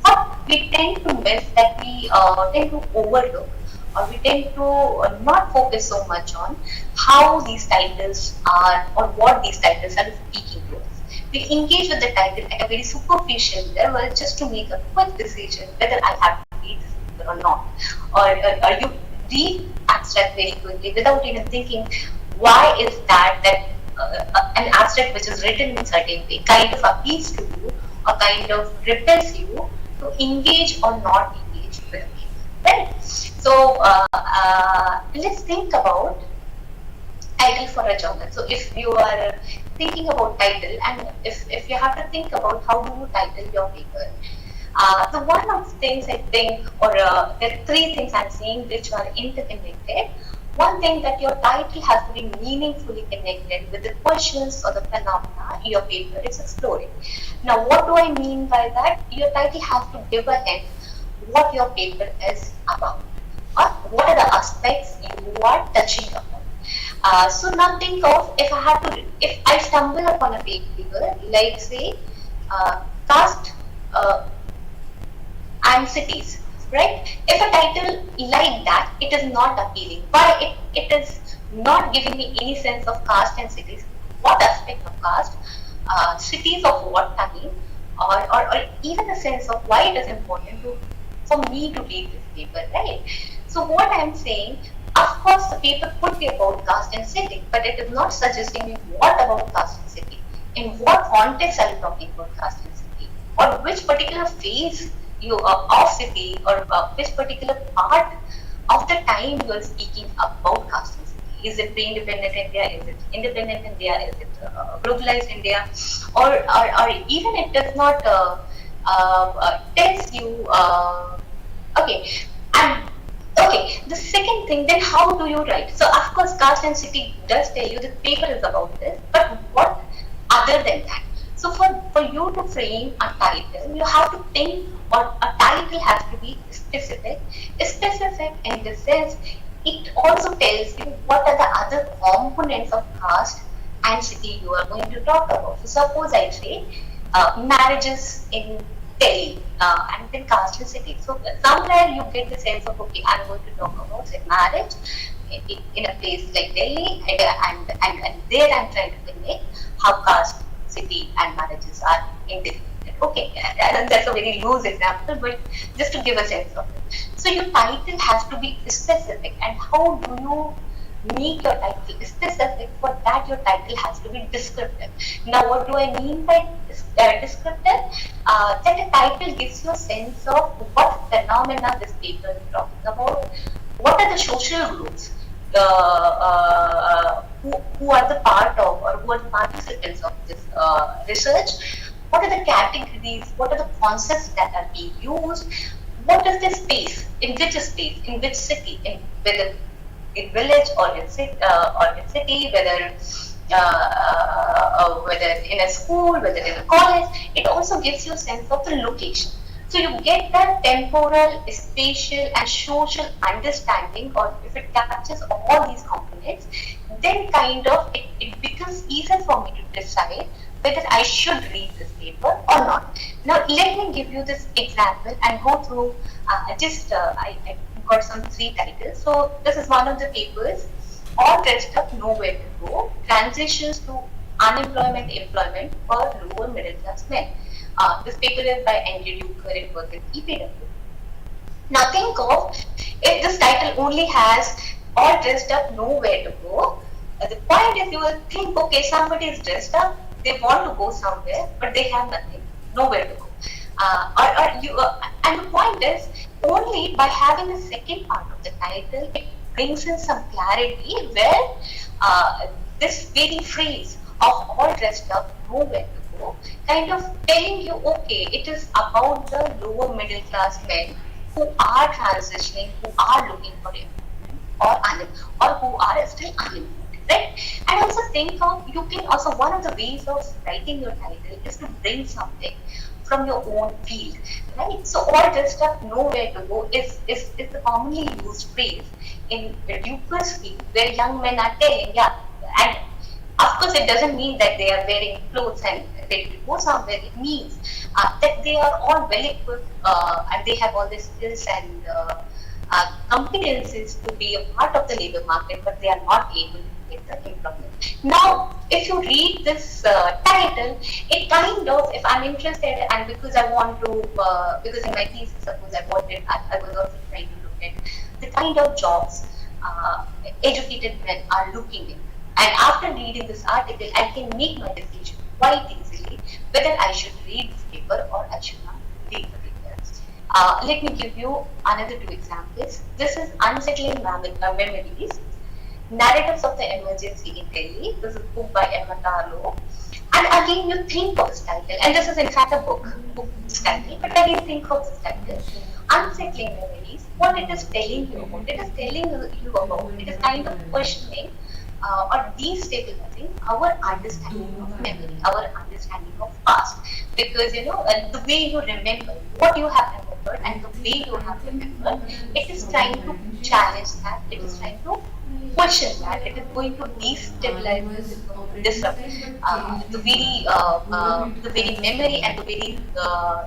what we tend to miss, that we tend to overlook, or we tend to not focus so much on how these titles are or what these titles are speaking to us. We engage with the title at a very superficial level just to make a quick decision whether I have to read this paper or not. Or you read abstract very quickly without even thinking why is that an abstract which is written in certain way kind of appeals to you or kind of repels you to engage or not engage with it. Right? So let's think about title for a journal. So if you are thinking about title, and if you have to think about how do you title your paper, the one of the things I think, or there are three things I'm saying which are interconnected. One thing, that your title has to be meaningfully connected with the questions or the phenomena your paper is exploring. Now, what do I mean by that? Your title has to give a hint what your paper is about, or what are the aspects you are touching upon. So now think of, if I stumble upon a paper, like say, caste and cities, right? If a title like that, it is not appealing. Why? It is not giving me any sense of caste and cities. What aspect of caste, cities of what time, or even a sense of why it is important for me to read this paper, right? So what I am saying, of course, the paper could be about caste and city, but it is not suggesting me what about caste and city. In what context are you talking about caste and city, or which particular phase of city, or which particular part of the time you are speaking about caste and city. Is it pre-independent India? Is it independent India? Is it globalized India? Or even it does not tells you. Okay, and okay. The second thing, then how do you write? So of course, caste and city does tell you the paper is about this, but what other than that? So for you to frame a title, you have to think, or a title has to be specific in the sense it also tells you what are the other components of caste and city you are going to talk about. So suppose I say marriages in Delhi and then caste and city. So somewhere you get the sense of, okay, I'm going to talk about say marriage in a place like Delhi, and there I'm trying to connect how caste, city and marriages are interconnected. Okay, that's a very loose example, but just to give a sense of it. So your title has to be specific, and how do you make your title specific? For that, your title has to be descriptive. Now, what do I mean by descriptive? That a title gives you a sense of what phenomena this paper is talking about, what are the social groups who are the part of, or who are the participants of this research, what are the categories, what are the concepts that are being used, what is the space, in which city, in whether in village or in city, whether in a school, whether in a college. It also gives you a sense of the location. So you get that temporal, spatial, and social understanding, or if it captures all these components, then kind of it becomes easier for me to decide whether I should read this paper or not. Now, let me give you this example and go through I got some three titles. So, this is one of the papers, All Dressed Up, Nowhere to Go, Transitions to Unemployment Employment for Lower Middle Class Men. This paper is by Andrew Duker, it was in EPW. Now think of if this title only has all dressed up, nowhere to go. The point is, you will think, okay, somebody is dressed up, they want to go somewhere, but they have nothing, nowhere to go. And the point is, only by having the second part of the title, it brings in some clarity where this very phrase of all dressed up, nowhere to go, kind of telling you, okay, it is about the lower middle class men who are transitioning, who are looking for employment or who are still unemployed, right? And also think of, you can also, one of the ways of writing your title is to bring something from your own field, right? So all dressed up, nowhere to go is the commonly used phrase in Duper's field, where young men are telling, yeah, and of course, it doesn't mean that they are wearing clothes and ready to go somewhere. It means that they are all well equipped and they have all the skills and competencies to be a part of the labor market, but they are not able to get the employment. Now, if you read this title, it kind of, if I'm interested and because I want to, because in my thesis, suppose I was also trying to look at the kind of jobs educated men are looking in. And after reading this article, I can make my decision quite easily whether I should read this paper or I should not read the paper. Let me give you another two examples. This is Unsettling Memories, Narratives of the Emergency in Delhi. This is a book by Emma Tarlow. And again, you think of this title, and this is in fact a book this title, but again, think of this title. Unsettling Memories, what it is telling you about, it is kind of questioning or destabilizing our understanding of memory, our understanding of past. Because the way you remember, what you have remembered, and the way you have remembered, it is trying to challenge that. It is trying to question that. It is going to destabilize, disrupt the very memory and the very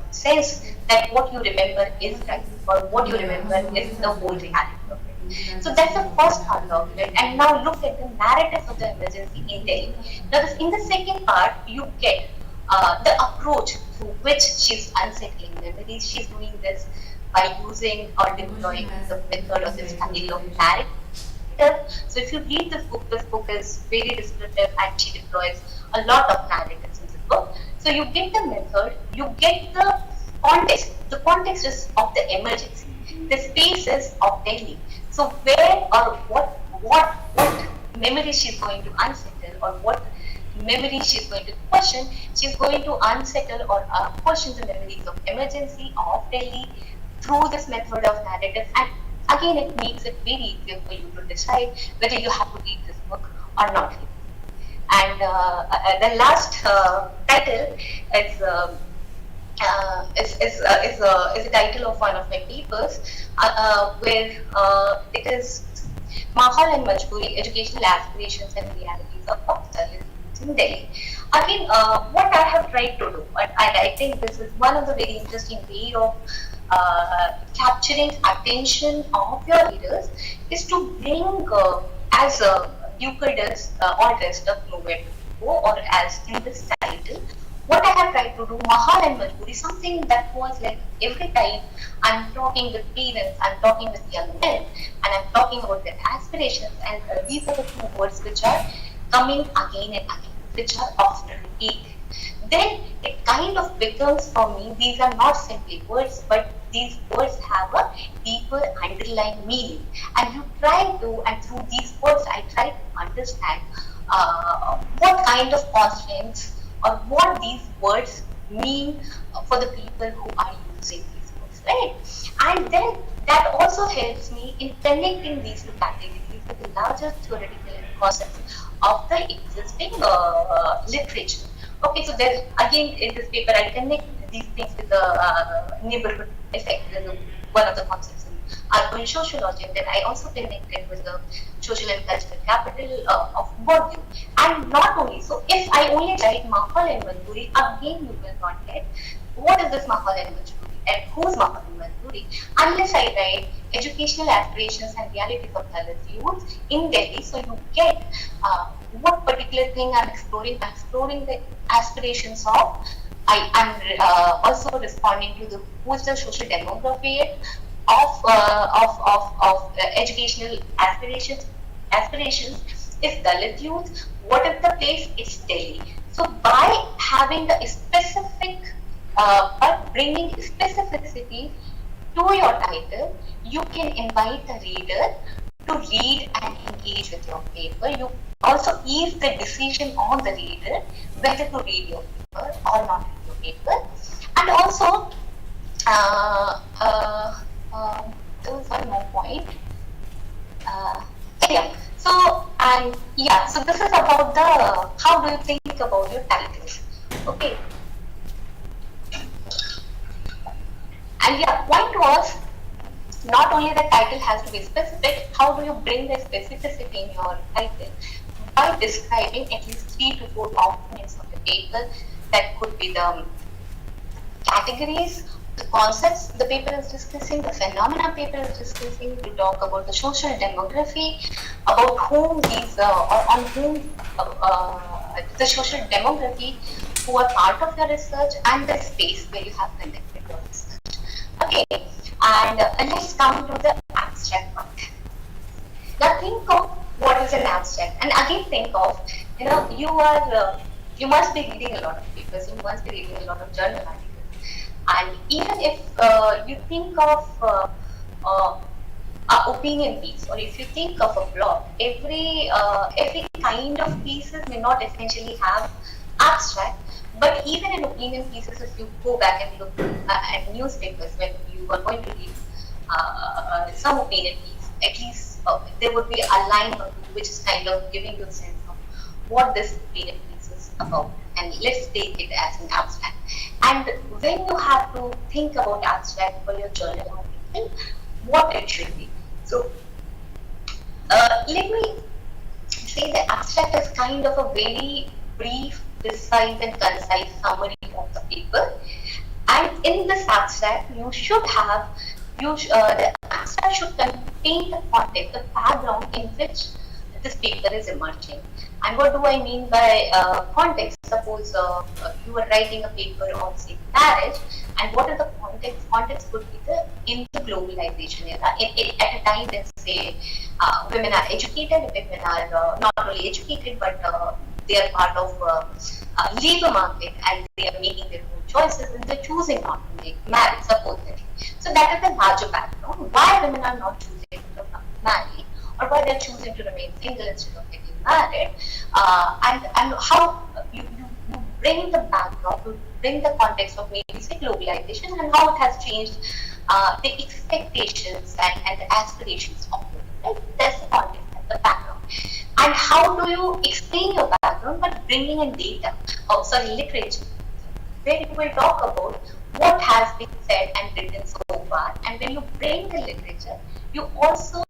sense that what you remember is right, or what you remember is the whole reality of it. So that's the first part of it. And now look at the narrative of the emergency in Delhi. Now, in the second part, you get the approach through which she's unsettling memories. She's doing this by using or deploying the method of this kind of narrative. So if you read this book is very descriptive and she deploys a lot of narratives in this book. So you get the method, you get the context. The context is of the emergency. The spaces of Delhi. So where or what memory she's going to unsettle, or what memory she's going to question, she's going to unsettle or question the memories of emergency of Delhi through this method of narrative. And again, it makes it very easier for you to decide whether you have to read this book or not read. And the last title is the title of one of my papers, where it is Mahal and Majboori, Educational Aspirations and Realities of Youth in Delhi. Again, what I have tried to do, and I think this is one of the very interesting way of capturing attention of your readers, is to bring, as Duker does, all dressed up, nowhere to go, or as in this title, what I have tried to do, Mahal and Majboori, something that was like every time I'm talking with parents, I'm talking with young men, and I'm talking about their aspirations, and these are the two words which are coming again and again, which are often repeated. Then it kind of becomes, for me, these are not simply words, but these words have a deeper underlying meaning. And you try to, and through these words, I try to understand what kind of constraints or what these words mean for the people who are using these books, right? And then that also helps me in connecting these two categories with the larger theoretical concepts of the existing literature. Okay, so then again in this paper I connect these things with the neighborhood effect, one of the concepts in urban sociology, and then I also connected with the social and cultural capital of Bordeaux. And not only so, if I only write Mahal and Manduri, again you will not get what is this Mahal and Manduri and who's Mahal and Manduri unless I write educational aspirations and realities of Dalit youth in Delhi. So you get what particular thing I'm exploring the aspirations of. I am also responding to the who's the social demography of educational aspirations is Dalit youth. What is the place? It's Delhi. So by having a specific, by bringing specificity to your title, you can invite the reader to read and engage with your paper. You also ease the decision on the reader whether to read your paper or not read your paper. And also, there was one more point. Yeah. So and yeah. So this is about the how do you think about your titles? Okay. And yeah, point was not only the title has to be specific, how do you bring the specificity in your title? By describing at least 3 to 4 components of the paper. That could be the categories, the concepts the paper is discussing, the phenomena paper is discussing, to talk about the social demography, about whom these or on whom the social demography who are part of your research, and the space where you have conducted your research. Okay, and let's come to the abstract part. Now think of what is an abstract, and again think of, you must be reading a lot of papers, you must be reading a lot of journal articles, and even if you think of a opinion piece, or if you think of a blog, every kind of pieces may not essentially have abstract, but even in opinion pieces, if you go back and look at newspapers when you are going to read some opinion piece, at least there would be a line or two which is kind of giving you a sense of what this opinion piece is about, and let's take it as an abstract. And when you have to think about abstract for your journal article, what it should be. So let me say the abstract is kind of a very brief, precise and concise summary of the paper. And in this abstract, you should have, the abstract should contain the context, the background in which this paper is emerging. And what do I mean by context? Suppose you are writing a paper on, say, marriage, and what is the context? Context could be in the globalization era. At a time when, say, women are educated, women are not only educated, but they are part of labor market, and they are making their own choices, and they're choosing not to make marriage, supposedly. So that is the larger background. Why women are not choosing to marry, or why they're choosing to remain single instead of getting married, and how you bring the background, you bring the context of maybe say globalization and how it has changed the expectations and the aspirations of women. Right? That's the context, that's the background. And how do you explain your background by bringing in data, literature, where you will talk about what has been said and written so far. And when you bring the literature, you also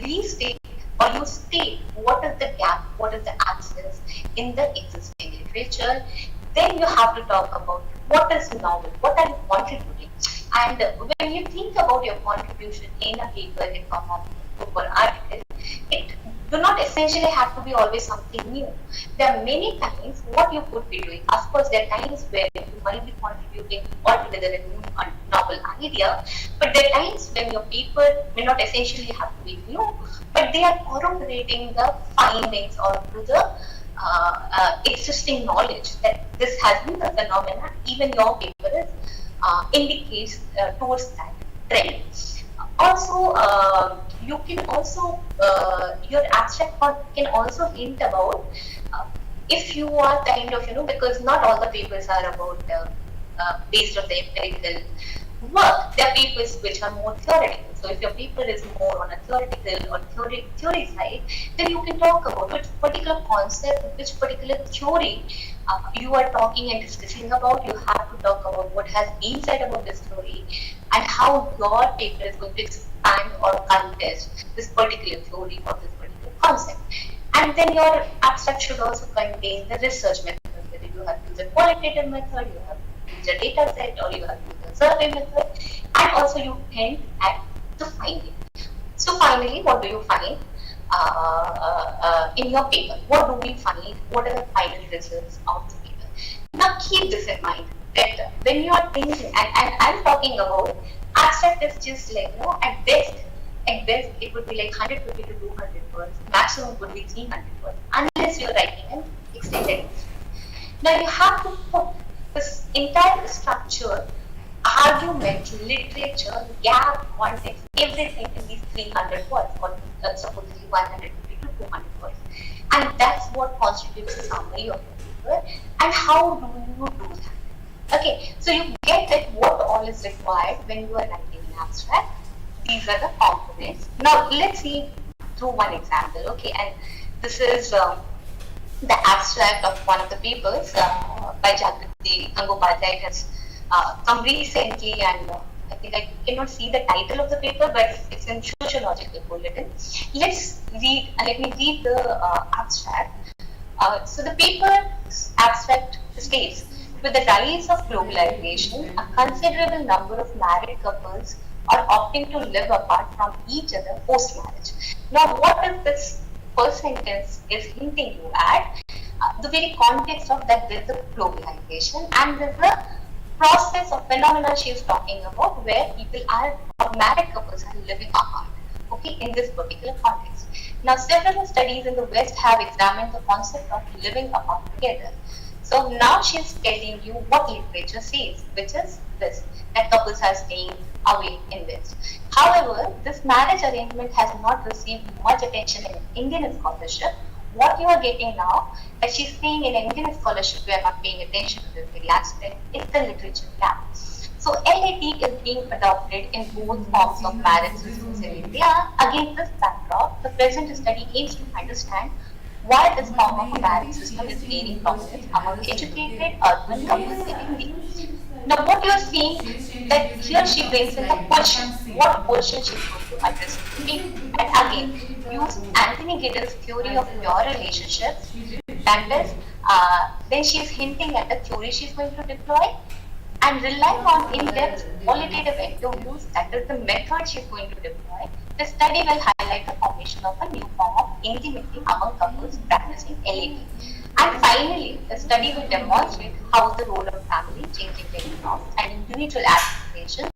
restate or you state what is the gap, what is the absence in the existing literature. Then you have to talk about what is novel, what are you contributing. And when you think about your contribution in a paper, in form of book or article, it do not essentially have to be always something new. There are many times what you could be doing. Of course, there are times where you might be contributing altogether a new novel idea, but there are times when your paper may not essentially have to be new, but they are corroborating the findings or to the existing knowledge that this has been the phenomena. Even your paper is, indicates towards that trend. Also, you can also your abstract can also hint about if you are kind of, because not all the papers are about based on the empirical work, there are papers which are more theoretical. So if your paper is more on a theoretical or theory side, then you can talk about which particular concept, which particular theory you are talking and discussing about. You have to talk about what has been said about this theory and how your paper is going to expand or contest this particular theory or this particular concept. And then your abstract should also contain the research method, whether you have to use a qualitative method, you have to use a data set, or you have to use a survey method, and also you hint at the finding. So finally, what do you find in your paper? What do we find? What are the final results of the paper? Now keep this in mind that when you are thinking, and I'm talking about abstract is just like, at best it would be like 150 to 200 words, maximum would be 300 words, unless you're writing an extended. Now you have to put this entire structure, argument, literature, gap, context, everything in these 300 words, or supposedly 150 to 200 words. And that's what constitutes a summary of the paper. And how do you do that? Okay, so you get that what all is required when you are writing an abstract. These are the components. Now let's see through one example. Okay, and this is the abstract of one of the papers by Jagriti Gangopadhyay. It has come recently, and I think I cannot see the title of the paper, but it's in Sociological Bulletin. Let's read. Let me read the abstract. So the paper's abstract states, with the rise of globalization, a considerable number of married couples are opting to live apart from each other post-marriage. Now, what is this first sentence is hinting you at? The very context of that, there's the globalization, and there's the process of phenomena she is talking about, where people are, or married couples are living apart. Okay, in this particular context. Now, several studies in the West have examined the concept of living apart together. So now she is telling you what literature says, which is this, that couples are staying away in West. However, this marriage arrangement has not received much attention in Indian scholarship. What you are getting now, that she's saying in Indian scholarship, we are not paying attention to this very aspect, is the literature gap. So LAT is being adopted in both forms of marriage systems in India. Against this backdrop, the present study aims to understand why this form of a marriage system is gaining prominence among educated urban couples in India. Now, what you are seeing, that here she brings in the question, what question she is going to address today. And again, use Anthony Giddens' theory of pure relationships. That is, then she is hinting at the theory she is going to deploy, and relying on in-depth qualitative interviews, that is the method she is going to deploy. The study will highlight the formation of a new form of intimacy among couples practicing LAT. And finally, the study will demonstrate how the role of family, changing daily norms, and individual aspirations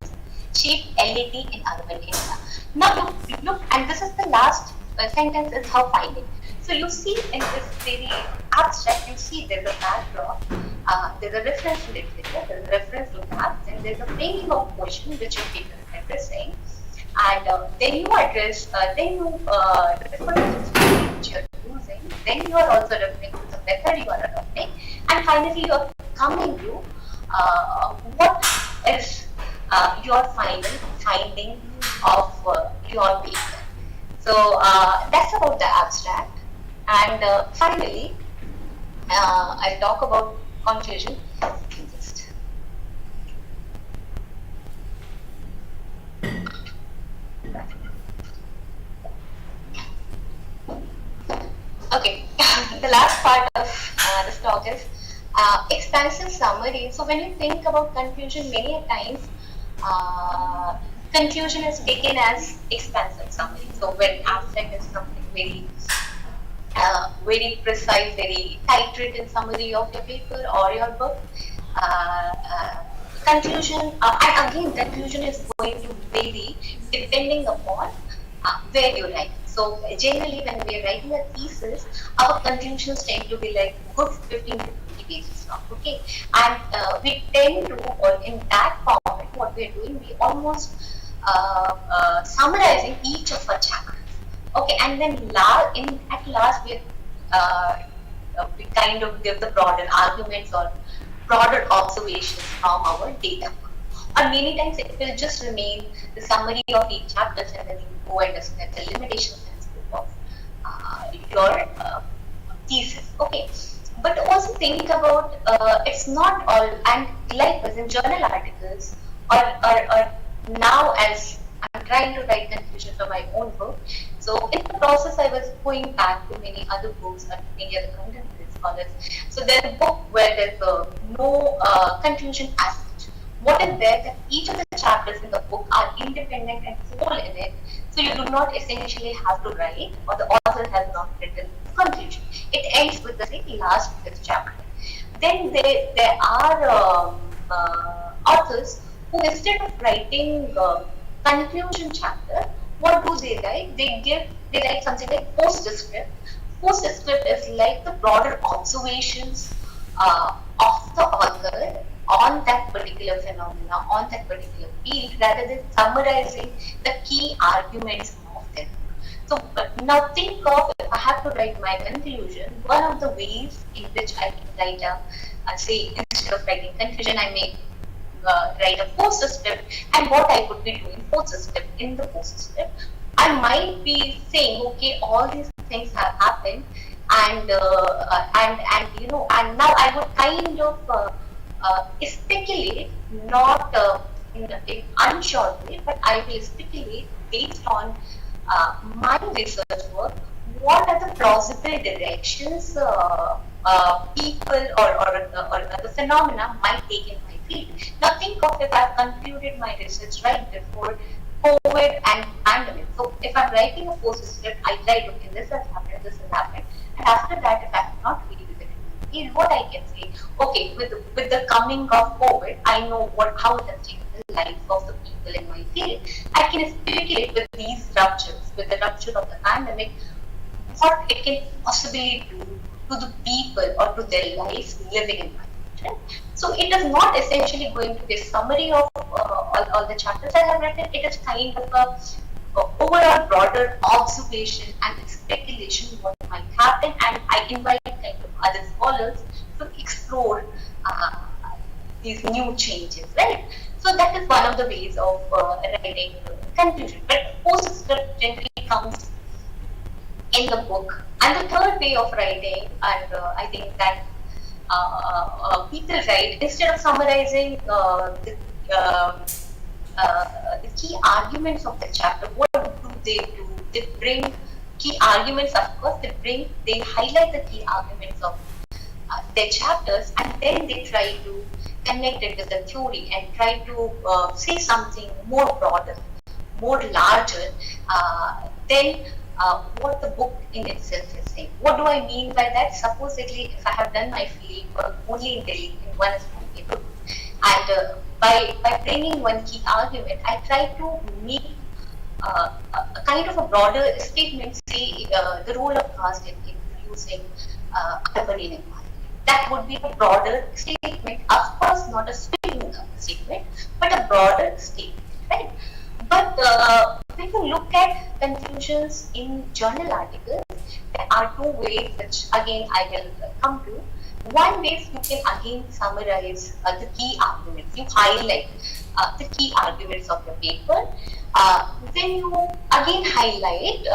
shape LAT in urban India. Now look, and this is the last sentence is her finding. So you see in this very abstract, you see there's a backdrop, there's a reference to literature, there's a reference to maths, and there's a framing of question which your paper is addressing. And then you address, then you refer to the theory which you are using, then you are also referring to the method you are adopting, and finally you are coming to what is your final finding of your paper. So that's about the abstract. And finally, I'll talk about conclusion. Okay, the last part of this talk is expansive summary. So when you think about conclusion, many a times conclusion is taken as expansive summary. So when abstract is something very very precise, very tight written summary of your paper or your book. Conclusion, and again, conclusion is going to vary depending upon where you write. So generally, when we are writing a thesis, our conclusions tend to be like good 15 to 20 pages long. Okay, and we tend to, or in that format, what we are doing, we almost summarizing each of our chapters. Okay, and then at last we are we kind of give the broader arguments or broader observations from our data. Or many times it will just remain the summary of each chapter, and then you go and discuss the limitations and scope of your thesis. Okay, but also think about it's not all, and likewise in journal articles or now as I'm trying to write conclusion for my own book. So in the process, I was going back to many other books and many other contemporary scholars. So there's a book where there's no conclusion as such. What is there that each of the chapters in the book are independent and whole in it. So you do not essentially have to write, or the author has not written conclusion. It ends with the last fifth chapter. Then there are authors who, instead of writing conclusion chapter, what do they write? They write something like postscript. Postscript is like the broader observations of the author on that particular phenomena, on that particular field, rather than summarizing the key arguments of them. So now think of, if I have to write my conclusion, one of the ways in which I can write say instead of writing conclusion, I may write a postscript, and what I would be doing postscript in the postscript, I might be saying, okay, all these things have happened, and and now I would kind of speculate, not in an unsure way, but I will speculate based on my research work. What are the plausible directions people or the phenomena might take in my field? Now think of, if I've concluded my research right before COVID and pandemic. So if I'm writing a postscript, I write, okay, this has happened, and after that, if I have not revisited my field, what I can say, okay, with the coming of COVID, I know how it has changed the life of the people in my field. I can speculate with these ruptures, with the rupture of the pandemic, what it can possibly do to the people or to their lives living in my field. So it is not essentially going to be a summary of all the chapters I have written. It is kind of a overall broader observation and speculation what might happen, and I invite kind of other scholars to explore these new changes, right? So that is one of the ways of writing conclusion. But postscript generally comes in the book. And the third way of writing, and I think that people write, instead of summarizing the key arguments of the chapter, what do they do? They bring key arguments, of course, they highlight the key arguments of their chapters, and then they try to connect it with the theory and try to say something more broader, more larger than what the book in itself is saying. What do I mean by that? Supposedly, if I have done my field work only in Delhi in one small paper, and by bringing one key argument, I try to make a kind of a broader statement, say the role of caste in reducing urban inequality. That would be a broader statement, of course, not a sweeping statement, but a broader statement, right? But when you look at conclusions in journal articles, there are two ways which again I will come to. One way you can again summarize the key arguments. You highlight the key arguments of your paper. Then you again highlight.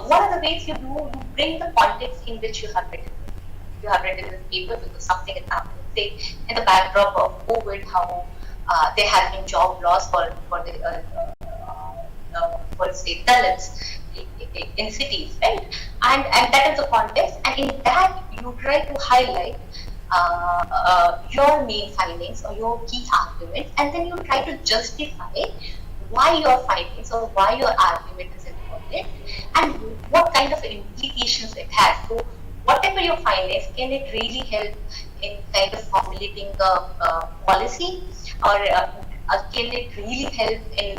One of the ways you do, you bring the context in which you have written. You have written this paper because something has happened. Say in the backdrop of COVID, how there has been job loss for say Dalits in cities, right? And that is the context. And in that, you try to highlight your main findings or your key arguments, and then you try to justify why your findings or why your argument is important and what kind of implications it has. So whatever your findings, can it really help in kind of formulating the policy, or can it really help in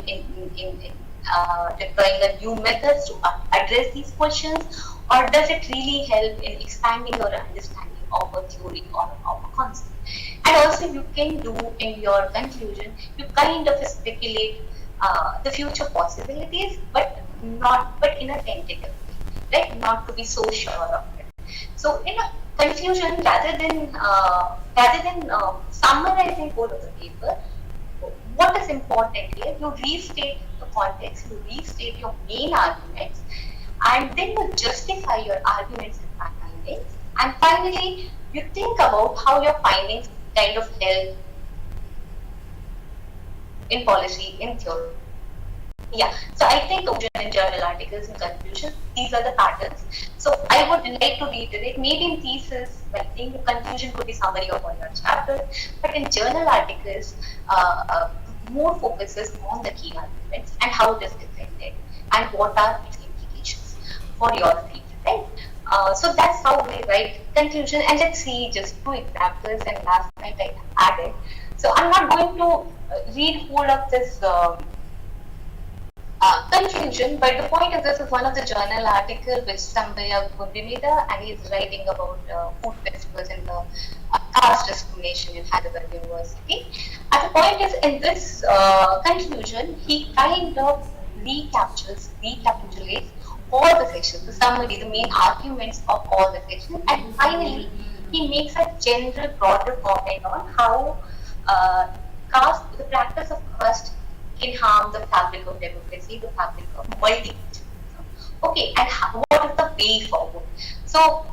deploying the new methods to address these questions, or does it really help in expanding your understanding of a theory or of a concept? And also you can do in your conclusion, you kind of speculate the future possibilities, but in a tentative way, right? Not to be so sure of it. So in a conclusion, rather than summarizing whole of the paper, what is important here? You restate the context, you restate your main arguments, and then you justify your arguments and findings. And finally, you think about how your findings kind of help in policy, in theory. Yeah, so I think conclusion in journal articles, in conclusion, these are the patterns. So I would like to reiterate, maybe in thesis, I think the conclusion could be summary of all your chapters, but in journal articles, more focuses on the key arguments and how it is defended and what are its implications for your field, right? So that's how we write conclusion. And let's see just 2 examples and last night I added. So I'm not going to read whole of this conclusion, but the point is this is one of the journal article which Sambhaya Gundimeda, and he is writing about food festivals and the caste discrimination in Hyderabad University. And the point is in this conclusion, he kind of recapitulates all the sections, the summary, the main arguments of all the sections, and finally he makes a general broader comment on how the practice of caste can harm the fabric of democracy, the fabric of multiculturalism. Okay, and what is the way forward? So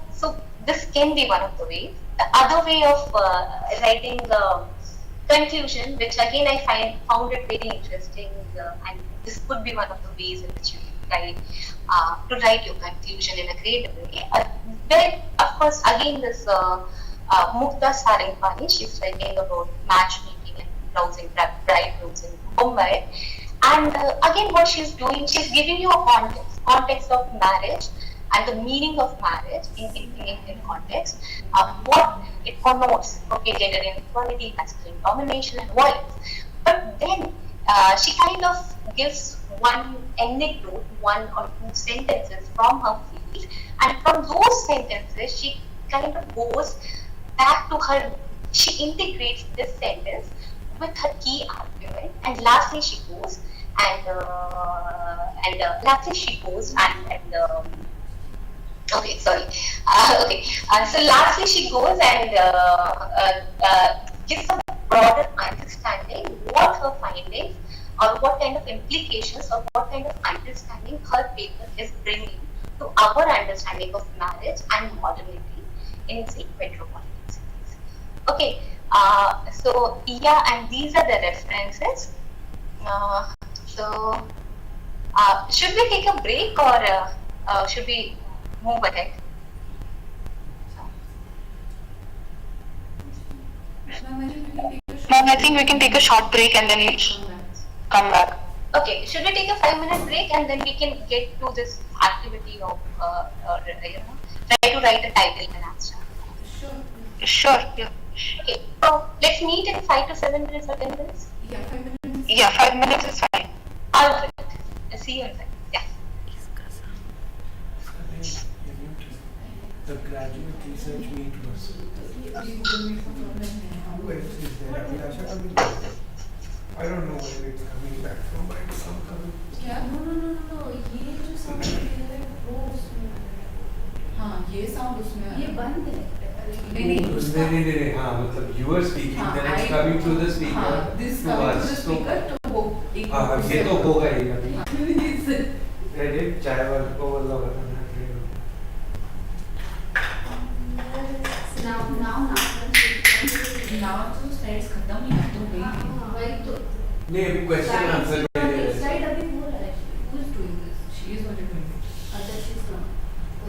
this can be one of the ways. The other way of writing the conclusion, which again I found it very interesting, and this could be one of the ways in which you try to write your conclusion in a creative way. Where, of course, again this Mukta Sarangpani, she's writing about matchmaking and browsing bridegrooms in Mumbai. And again, what she's doing, she's giving you a context of marriage and the meaning of marriage in Indian context, what it connotes, okay, gender inequality, masculine domination, and violence. But then she kind of gives one anecdote, 1 or 2 sentences from her field, and from those sentences, she kind of goes back to her. She integrates this sentence with her key argument, and lastly she goes and okay, sorry. So lastly she goes and gives a broader understanding what her findings or what kind of implications or what kind of understanding her paper is bringing to our understanding of marriage and modernity in, say, metropolitan cities. Okay, so yeah, and these are the references. Should we take a break or should we move ahead? Ma'am, I think we can take a short break and then we come back. Okay, should we take a 5-minute break and then we can get to this activity of try to write a title and answer? Sure. Yeah. Okay, so let's meet in 5 to 7 minutes or 10 minutes. Yeah, 5 minutes. Yeah, 5 minutes is fine. All right. I'll see you in 5. Yeah. The graduate research meet was. Who else is there? Abhilasha coming back? I don't know where it's coming back from, but it's some coming. क्या? No. ये जो sound है वो उसमें हाँ ये sound उसमें ये बंद है नहीं हाँ मतलब you are speaking then it's coming through the speaker this to coming us to the speaker तो वो एक हाँ ये तो होगा ही अभी हाँ अरे चाय वाले को बोला होगा ना now तो slides खत्म ही ना तो वही तो नहीं अभी क्वेश्चन आंसर slide अभी हो रहा है who is doing this she is only doing it अच्छा she's not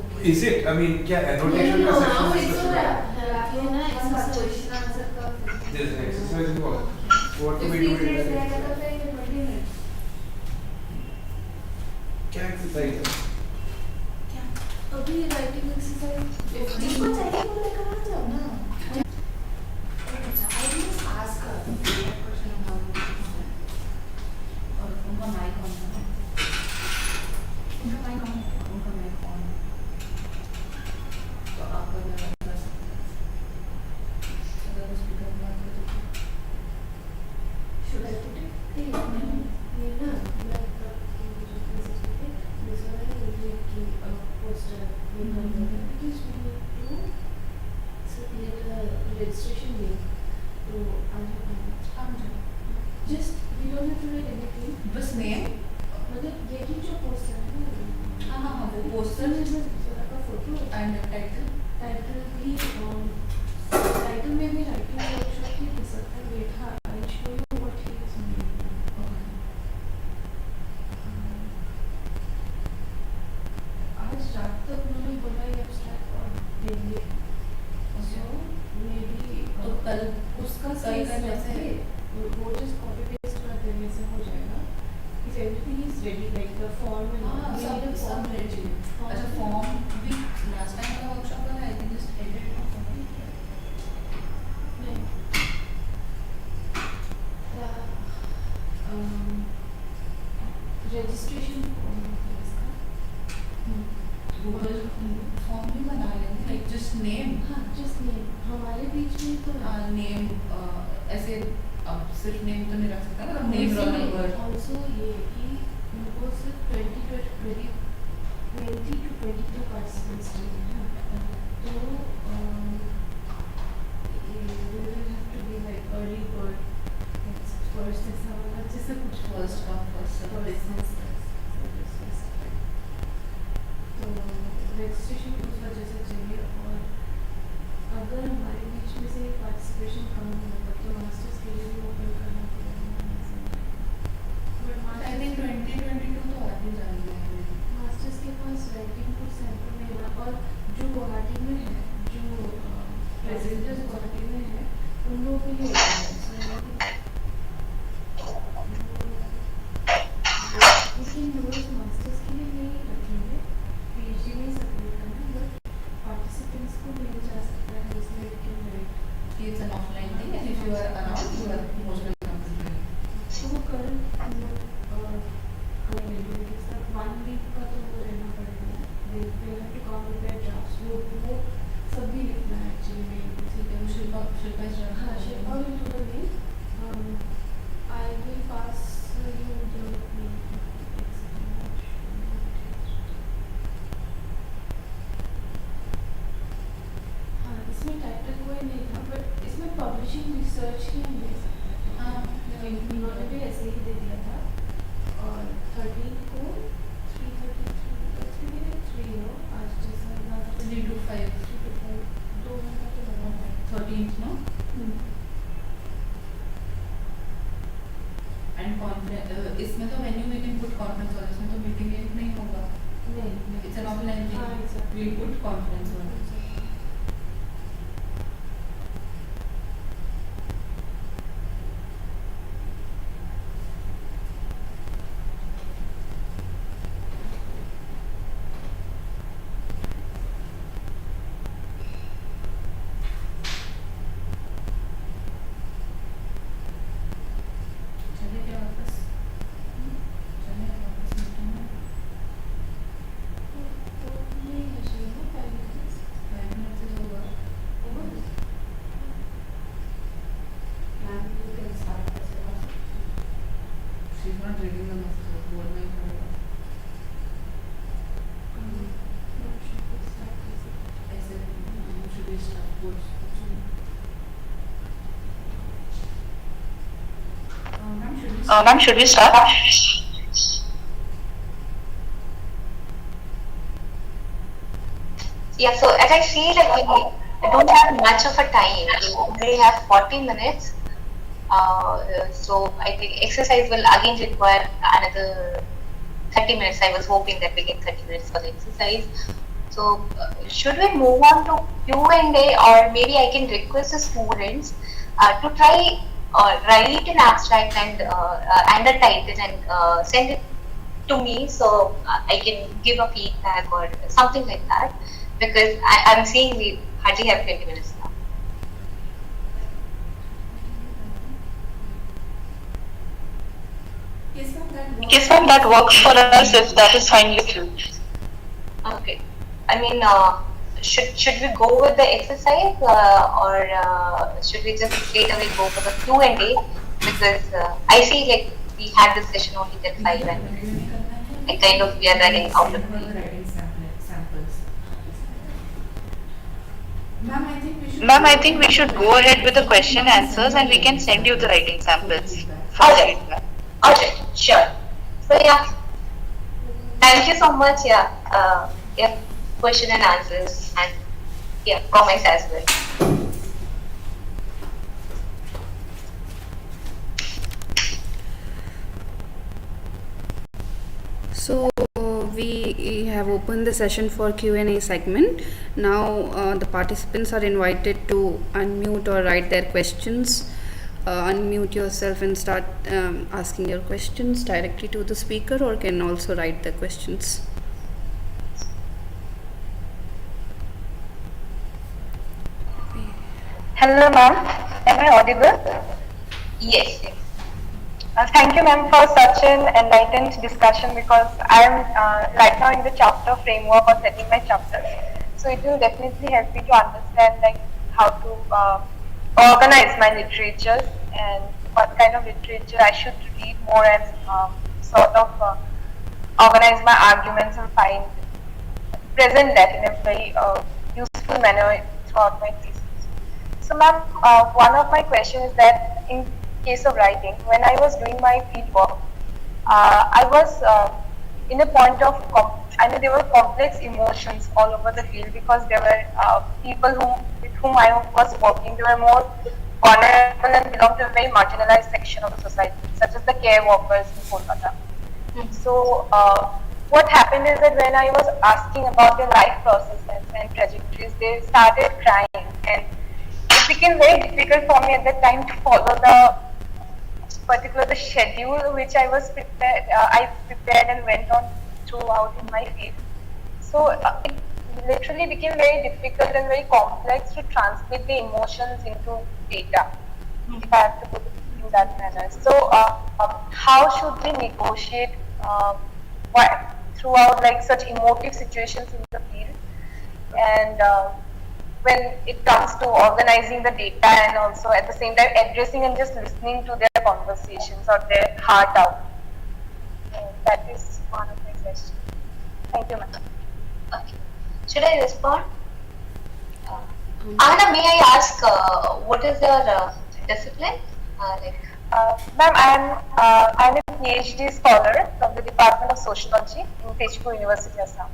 okay is it I mean क्या annotation का section it's so ये ना exercise this is an exercise in what do we do in that क्या exercise है अभी writing exercise जिसको चाहिए वो लेकर आ जाओ ना I just ask her question about और उनका mic on है उनका mic on तो आप अगर कर सकते हैं अगर उस स्पीकर में बात करें तो should I put it ये ना laptop की जो presentation है दूसरा है ये कि poster because we ये जो पोस्टर है ना, हाँ वो पोस्टर में का फोटो एंड टाइटल टाइटल में भी राइटिंग वर्कशॉप ही हो सकता है। वेट, हाँ, I show you what he is making. आज रात तक उन्होंने बोला ये एब्स्ट्रैक्ट और देंगे, सो मे बी तो कल उसका कल साइज का जैसे वो जस्ट कॉपी पेस्ट कर देने से हो जाएगा। If everything is ready like the form हाँ सब रेडी। अच्छा फॉर्म भी लास्ट टाइम का वर्कशॉप का I think just edit registration form है इसका। गूगल फॉर्म भी बना लेंगे लाइक जस्ट नेम। हाँ जस्ट नेम, हमारे बीच में तो नेम ऐसे अब सिर्फ नेम तो नहीं रख सकता ना, नेम रोल नंबर। ऑल्सो ये कि उनको सिर्फ 20 to 22 पार्टिसिपेंट्स चाहिए। तो we will have to be like early bird, first ऐसा वाला जैसे कुछ फर्स्ट कम फर्स्ट सर्व। तो रजिस्ट्रेशन उस वजह से चाहिए। और अगर हमारे बीच में से पार्टिसिपेशन कम होगा तो मास्टर्स के लिए भी ओपन करना पड़ेगा। आई थिंक 2022 तो आगे जाएंगे। मास्टर्स के पास राइटिंग को सैंपल में है, और जो गुवाहाटी में है, जो प्रेजेंटर्स गुवाहाटी में है, उन लोगों के लिए open है। लेकिन रोज मास्टर्स के लिए नहीं रखेंगे, पीएचडी में सबमिट करना, बट पार्टिसिपेंट्स को मिल जा सकता है इसमें। लेकिन it's an offline thing and if you are around you are most welcome to join. तो वो कल हम लोग करेंगे 1 वीक का तो वो रहना पड़ेगा। they have to come with their drafts, वो सब भी लिखना है एक्चुअली में। ठीक है, वो शिल्पा इस हाँ, Shilpa will do the mail. I will pass you the mail. हाँ, इसमें टाइटल कोई नहीं था, बट इसमें पब्लिशिंग रिसर्च ही हम ले सकते थे। हाँ, उन्होंने भी ऐसे ही दे दिया था। और 13 को 3:33 हो आज जैसा 3 to 5 2 घंटा तो लगा है। 13th no एंड कॉन्फ्रेंस इसमें तो venue we can put conference hall, इसमें तो मीटिंग नहीं होगा। नहीं, इट्स एन ऑफलाइन हाँ, thing, we put conference hall. चले क्या वापस चले वापस मीटिंग में तो नहीं है चाहिए ना 5 minutes 5 मिनट से होगा। over. Ma'am you can start कैसे she is not reading the message board में पड़ेगा Not sure if it's that easy. ऐसे should be start board. Ma'am, should we start? Yeah, so as I see, like we don't have much of a time. We only have 40 minutes. So I think exercise will again require another 30 minutes. I was hoping that we get 30 minutes for the exercise. So should we move on to Q&A, or maybe I can request the students to try write an abstract and the title and send it to me, so I can give a feedback or something like that, because I'm seeing we hardly have 20 minutes now. Yes, ma'am, that works for us if that is fine with you. Okay. I mean, should we go with the exercise or should we just straight away go for the Q&A? Because I see like we had this session only till 5 and like kind of we are running out of time. Ma'am, I think we should go ahead with the question answers and we can send you the writing samples for Alright. feedback. Alright, sure. So yeah, Thank you so much. Yeah. Yeah. Question and answers, and yeah, comments as well. So we have opened the session for Q&A segment. Now the participants are invited to unmute or write their questions. Unmute yourself and start asking your questions directly to the speaker, or can also write the questions. Hello, ma'am. Am I audible? Yes. Yes. Thank you, ma'am, for such an enlightened discussion because I am right now in the chapter framework or setting my chapters. So it will definitely help me to understand like how to organize my literatures and what kind of literature I should read more and sort of organize my arguments and find present that in a very useful manner throughout my thesis. So, ma'am, one of my questions is that in case of writing, when I was doing my field work, I was in a point of, I mean, there were complex emotions all over the field because there were people with whom I was working, they were more vulnerable and belonged to a very marginalized section of the society, such as the care workers in Kolkata. So, what happened is that when I was asking about their life processes and trajectories, they started crying, and it became very difficult for me at that time to follow the schedule which I was prepared. I prepared and went on throughout in my field. So it literally became very difficult and very complex to translate the emotions into data. If I have to put it in that manner. So how should we negotiate throughout like such emotive situations in the field? And when it comes to organizing the data and also at the same time addressing and just listening to their conversations or their heart out. That is one of my questions. Thank you, ma'am. Okay. Should I respond? Anna, may I ask what is your discipline? Ma'am, I'm a PhD scholar from the Department of Sociology in Teachpur University, Assam.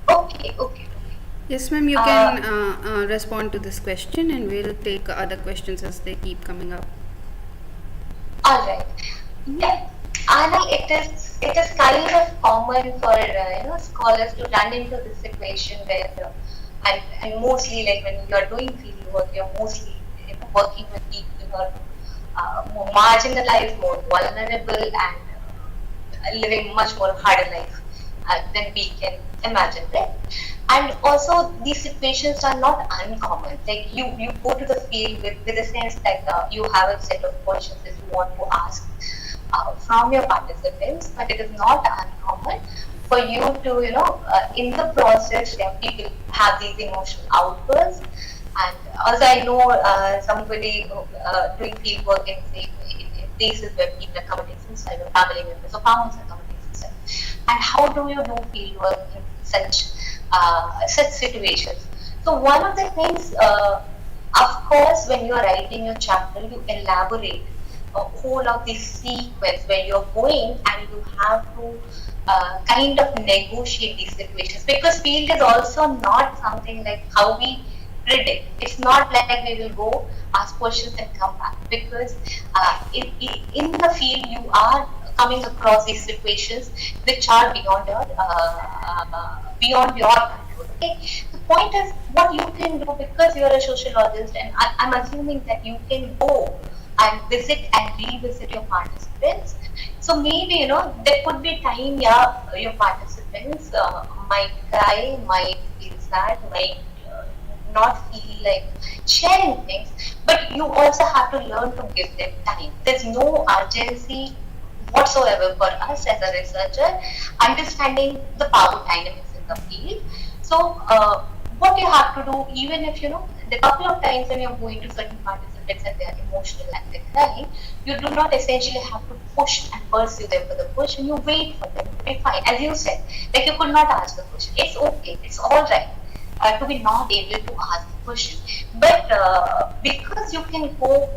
Okay. Yes, ma'am, you can respond to this question, and we'll take other questions as they keep coming up. All right. Yeah. Anna, it is kind of common for scholars to run into this situation where and mostly like when you are doing field work, you're mostly working with people who are more marginalized, more vulnerable, and living much more harder life than we can imagine, right? And also, these situations are not uncommon. Like you go to the field with a sense that you have a set of questions that you want to ask from your participants, but it is not uncommon for you to, in the process, people have these emotional outbursts. And also, I know somebody doing field work in places where people are committing suicide or family members or farmers are committing suicide. And how do you do field work in such situations? So one of the things, of course, when you are writing your chapter, you elaborate a whole of this sequence where you're going and you have to kind of negotiate these situations, because field is also not something like how we predict. It's not like we will go ask questions and come back, because in the field you are coming across these situations which are beyond your control. Okay, the point is what you can do, because you are a sociologist, and I'm assuming that you can go and visit and revisit your participants. So maybe there could be time, your participants might cry, might feel sad, might not feel like sharing things, but you also have to learn to give them time. There's no urgency whatsoever for us as a researcher, understanding the power dynamics in the field. So what you have to do, even if the couple of times when you're going to certain participants and they're emotional and they're crying, you do not essentially have to push and pursue them for the question. You wait for them to be fine. As you said, like you could not ask the question. It's okay. It's all right to be not able to ask the question. But because you can go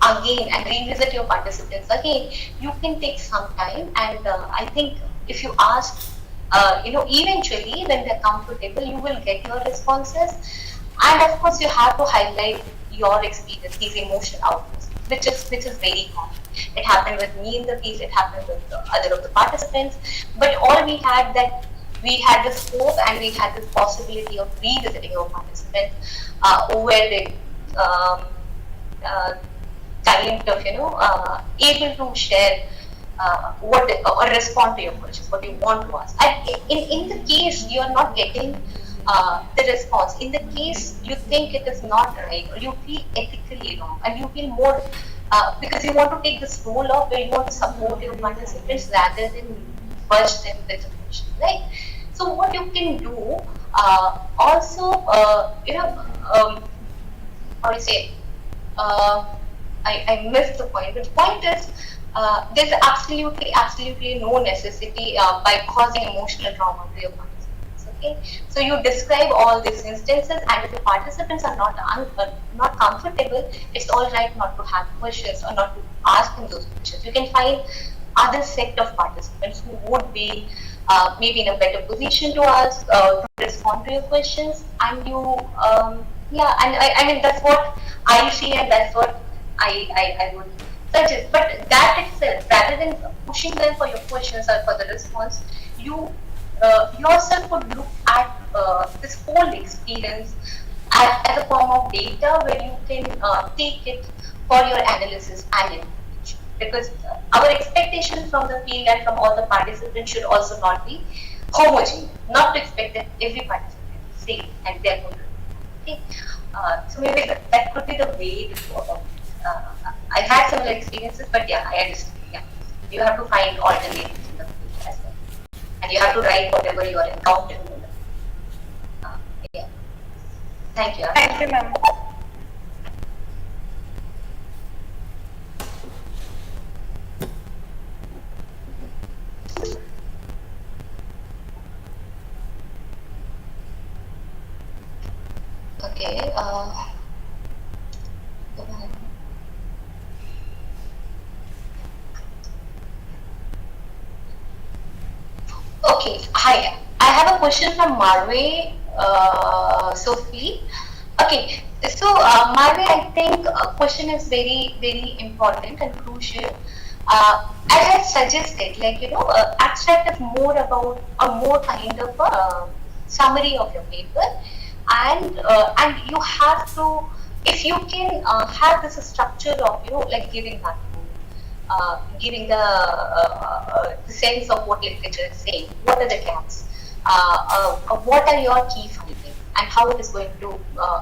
again and revisit your participants again, you can take some time, and I think if you ask, eventually when they're comfortable, you will get your responses. And of course, you have to highlight your experience, these emotional outbursts, which is very common. It happened with me in the piece. It happened with the other of the participants. But all we had the scope and we had the possibility of revisiting our participants where they uh, talent of able to share what or respond to your questions, what you want to ask. And in the case you are not getting the response, in the case you think it is not right or you feel ethically wrong and you feel more because you want to take this role of where you want to support your participants rather than budge them with a question, right? So what you can do also, how do you say? Uh, I missed the point. The point is, there's absolutely no necessity by causing emotional trauma to your participants. Okay, so you describe all these instances, and if the participants are not comfortable, it's all right not to have questions or not to ask them those questions. You can find other set of participants who would be maybe in a better position to ask to respond to your questions, and you yeah, and I mean that's what I see, and that's what I would suggest. But that itself, rather than pushing them for your questions or for the response, you yourself would look at this whole experience as a form of data where you can take it for your analysis and information. Because our expectations from the field and from all the participants should also not be homogeneous. Not to expect that every participant is same and they're going to do it. Okay. So maybe that could be the way to go about it. I had similar experiences, but yeah, I understand. Yeah, you have to find alternatives in the field as well, and you have to write whatever you are encountering. Yeah. Thank you. Thank you, ma'am. Okay. Go ahead. Okay. Hi. I have a question from Marve Sophie. Okay. So, Marve, I think a question is very, very important and crucial. As I suggested, abstract is more about a more kind of a summary of your paper, and you have to, if you can have this structure of like giving that giving the sense of what literature is saying, what are the gaps, what are your key findings, and how it is going to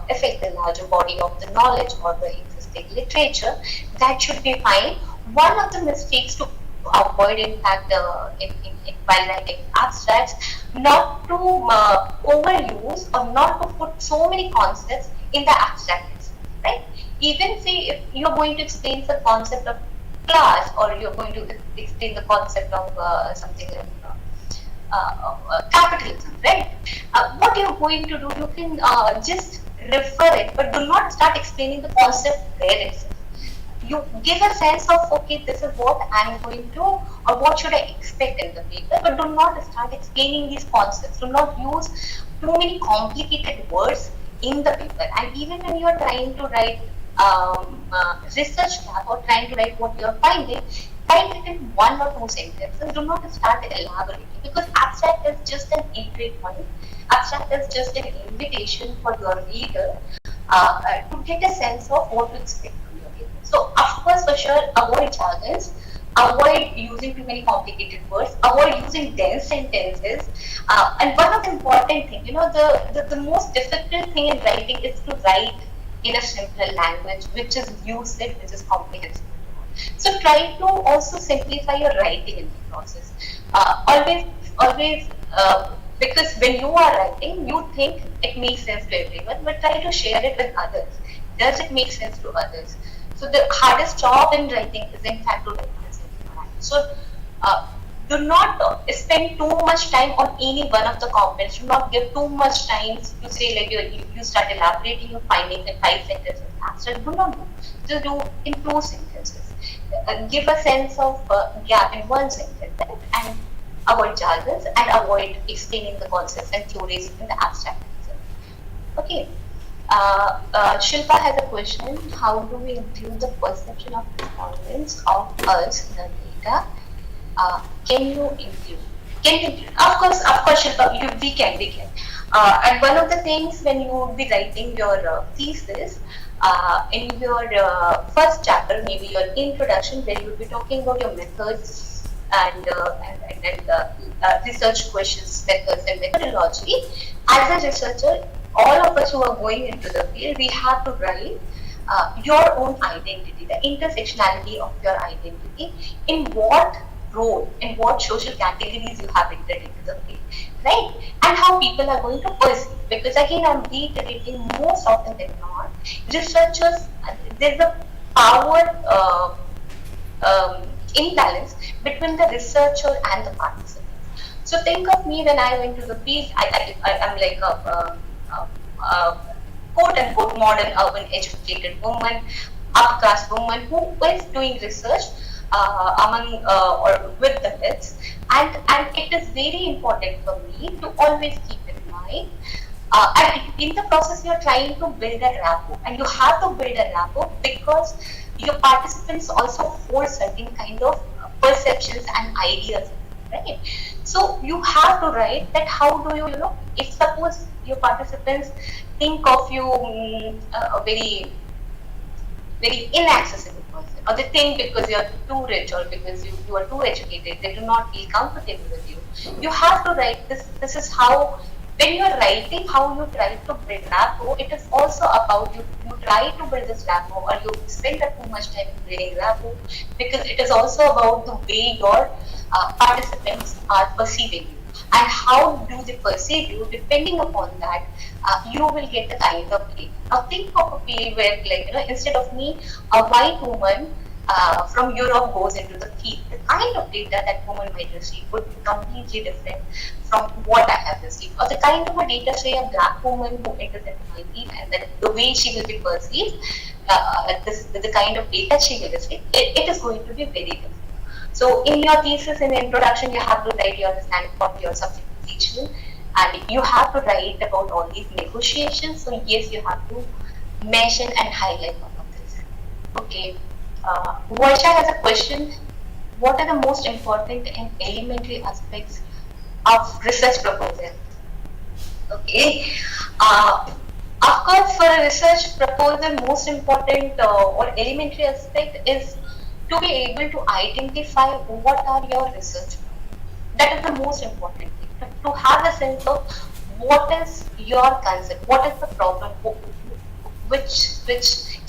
affect the larger body of the knowledge or the existing literature. That should be fine. One of the mistakes to avoid, in fact, while writing abstracts, not to overuse or not to put so many concepts in the abstract itself, right? Even say if you're going to explain the concept of class, or you're going to explain the concept of something like capitalism, right? What you're going to do, you can just refer it, but do not start explaining the concept there itself. You give a sense of, okay, this is what I'm going to, or what should I expect in the paper, but do not start explaining these concepts. Do not use too many complicated words in the paper. And even when you're trying to write research lab or trying to write what you're finding, write it in one or two sentences. Do not start elaborating, because abstract is just an entry point. Abstract is just an invitation for your reader to get a sense of what to expect from your paper. So, of course, for sure, avoid jargons, avoid using too many complicated words, avoid using dense sentences. And one of the important things, the most difficult thing in writing is to write in a simpler language, which is lucid, which is comprehensible. So try to also simplify your writing in the process. Always, because when you are writing, you think it makes sense to everyone, but try to share it with others. Does it make sense to others? So the hardest job in writing is, in fact, to write in simple language. So do not spend too much time on any one of the components. Do not give too much time to say, like, you start elaborating your findings in 5 sentences. Abstract, do not do. Just do in 2 sentences. Give a sense of gap in 1 sentence, and avoid jargons, and avoid explaining the concepts and theories in the abstract itself. Okay. Shilpa has a question. How do we include the perception of respondents of us in the data? Can you include? Can you include? Of course, Shilpa, we can. And one of the things when you will be writing your thesis, in your first chapter, maybe your introduction, where you will be talking about your methods and research questions, methods, and methodology. As a researcher, all of us who are going into the field, we have to write your own identity, the intersectionality of your identity, in what role, in what social categories you have entered into the field, right? And how people are going to perceive. Because again, I'm reiterating, most often than not, researchers, there's a power imbalance between the researcher and the participant. So think of me when I went to the field. I'm like a quote unquote modern urban educated woman, upcast woman who is doing research among or with the kids, and it is very important for me to always keep in mind. And in the process, you're trying to build a rapport, and you have to build a rapport because your participants also hold certain kind of perceptions and ideas, right? So you have to write that how do you, if suppose your participants think of you a very inaccessible person, or they think because you're too rich or because you are too educated, they do not feel comfortable with you. You have to write this. This is how, when you're writing, how you try to build rapport, it is also about you try to build this rapport, or you spend too much time in building rapport, because it is also about the way your participants are perceiving you. And how do they perceive you? Depending upon that, you will get the kind of data. Now think of a field where, like, instead of me, a white woman from Europe goes into the field. The kind of data that woman might receive would be completely different from what I have received. Or the kind of a data, say, a black woman who enters into my field, and then the way she will be perceived, the kind of data she will receive, it is going to be very different. So in your thesis, in the introduction, you have to write your understanding of your subject position, and you have to write about all these negotiations. So yes, you have to mention and highlight all of this. Okay. Varsha has a question. What are the most important and elementary aspects of research proposal? Okay. Of course, for a research proposal, most important or elementary aspect is to be able to identify what are your research problems. That is the most important thing. To have a sense of what is your concept, what is the problem, which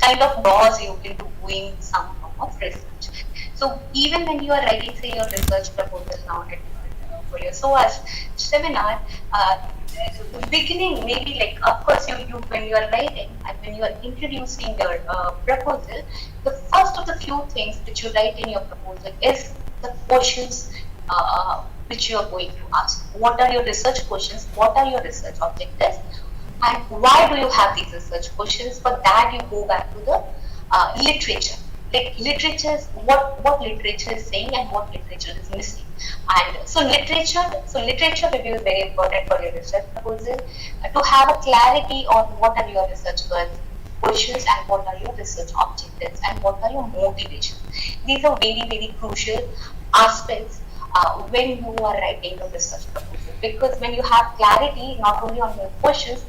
kind of draws you into doing some form of research. So even when you are writing, say, your research proposal now for your SOAS seminar, beginning, maybe, like, of course, you when you are writing and when you are introducing your proposal, the first of the few things which you write in your proposal is the questions which you are going to ask. What are your research questions? What are your research objectives? And why do you have these research questions? For that, you go back to the literature. Like literature, what literature is saying and what literature is missing. And so literature review is very important for your research proposal, to have a clarity on what are your research questions and what are your research objectives and what are your motivations. These are very, very crucial aspects when you are writing a research proposal, because when you have clarity not only on your questions,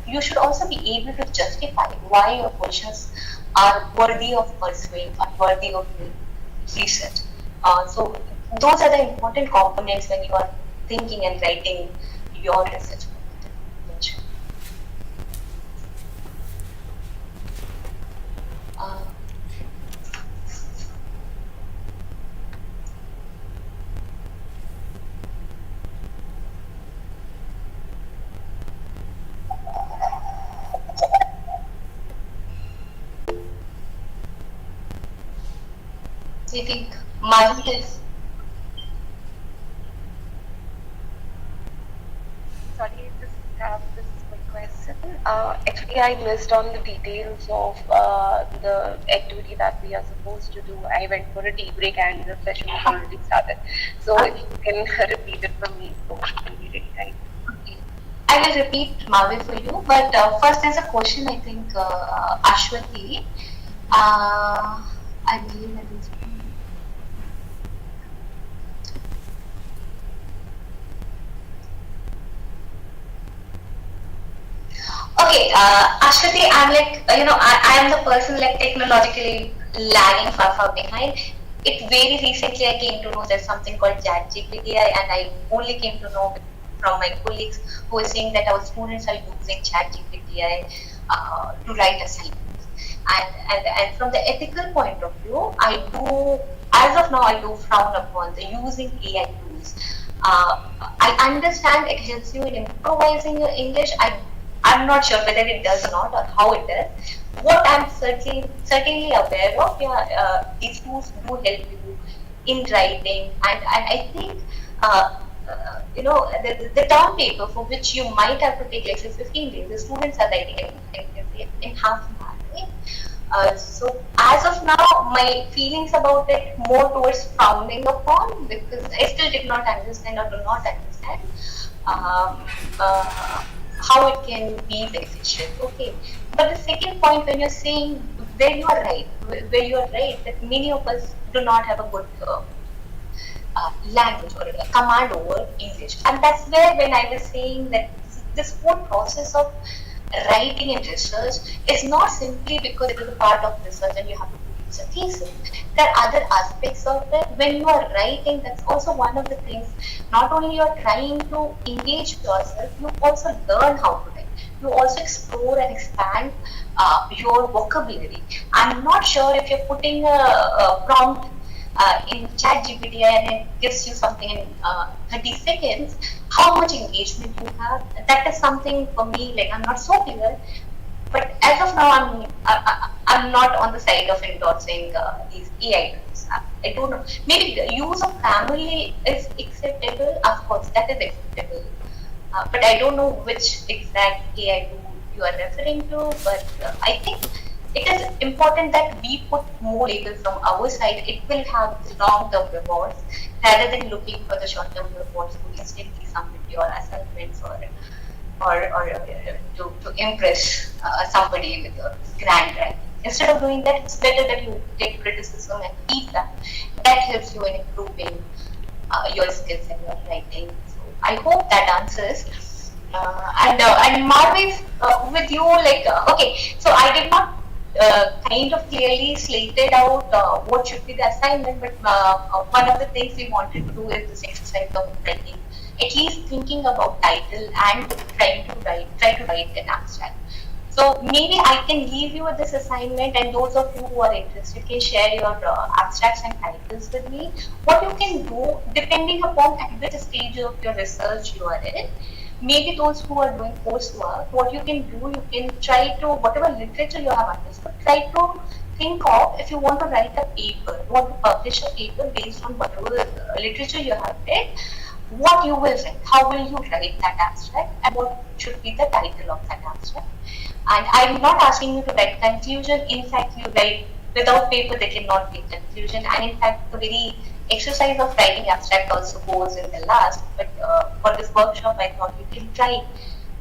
you should also be able to justify why your questions are worthy of pursuing or worthy of research. So those are the important components when you are thinking and writing your research proposal. I think mine is. Sorry, this question. Actually, I missed on the details of the activity that we are supposed to do. I went for a tea break and the session was already started. So if you can repeat it for me, so it will be really kind. I will repeat Mavi for you, but first there's a question I think Ashwati. I believe that is. Okay, Ashwati, I'm like, I am the person like technologically lagging far behind. It very recently I came to know there's something called ChatGPT, and I only came to know from my colleagues who were saying that our students are using ChatGPT to write assignments. And from the ethical point of view, as of now, I do frown upon the using AI tools. I understand it helps you in improvising your English. I'm not sure whether it does or not or how it does. What I'm certainly aware of, these tools do help you in writing, and I think the term paper for which you might have to take like say 15 days, the students are writing in half an hour, right? So as of now, my feelings about it more towards frowning upon because I still did not understand or do not understand um, uh, how it can be beneficial. Okay, but the second point when you're saying where you are right that many of us do not have a good language or a command over English. And that's where when I was saying that this whole process of writing and research is not simply because it is a part of research and you have to produce a thesis. There are other aspects of it. When you are writing, that's also one of the things. Not only you are trying to engage yourself, you also learn how to write. You also explore and expand your vocabulary. I'm not sure if you're putting a prompt in ChatGPT and it gives you something in 30 seconds, how much engagement you have. That is something for me, like I'm not so clear. But as of now, I'm not on the side of endorsing these AI tools. I don't know. Maybe the use of family is acceptable. Of course, that is acceptable. But I don't know which exact AI tool you are referring to. But I think it is important that we put more labor from our side. It will have long-term rewards rather than looking for the short-term rewards to instantly submit your assignments or to impress somebody with your grand writing. Instead of doing that, it's better that you take criticism and feedback. That helps you in improving your skills and your writing. So I hope that answers. And Marvis, with you, like okay, so I did not kind of clearly slated out what should be the assignment, but one of the things we wanted to do is this exercise of writing, at least thinking about title and try to write an abstract. So maybe I can leave you with this assignment, and those of you who are interested can share your abstracts and titles with me. What you can do, depending upon at which stage of your research you are in, maybe those who are doing coursework, what you can do, you can try to, whatever literature you have understood, try to think of if you want to write a paper, you want to publish a paper based on whatever literature you have read, what you will write, how will you write that abstract, and what should be the title of that abstract. And I'm not asking you to write conclusion. In fact, you write without paper, there cannot be conclusion. And in fact, the very exercise of writing abstract also goes in the last. But for this workshop, I thought you can try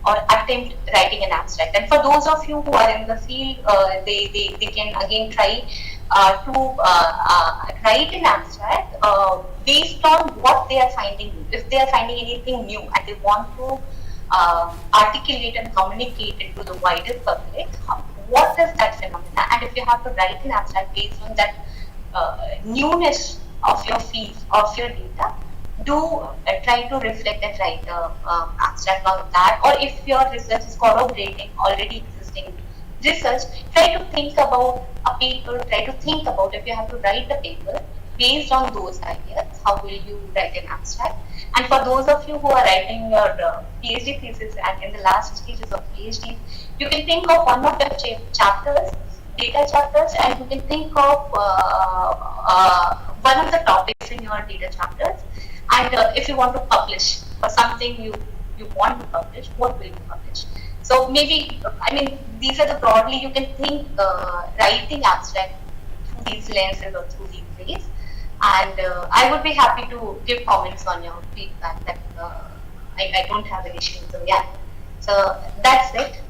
or attempt writing an abstract. And for those of you who are in the field, they can again try to write an abstract based on what they are finding. If they are finding anything new and they want to articulate and communicate it to the wider public, what is that phenomena? And if you have to write an abstract based on that newness of your field, of your data, do try to reflect and write abstract on that. Or if your research is corroborating already existing research, try to think about a paper, try to think about if you have to write a paper based on those ideas, how will you write an abstract? And for those of you who are writing your PhD thesis and in the last stages of PhD, you can think of one of the chapters, data chapters, and you can think of one of the topics in your data chapters. And if you want to publish or something you want to publish, what will you publish? So maybe, I mean, these are the broadly you can think, writing abstract through these lenses or through these ways. And I would be happy to give comments on your feedback. That I don't have an issue. So yeah, so that's it.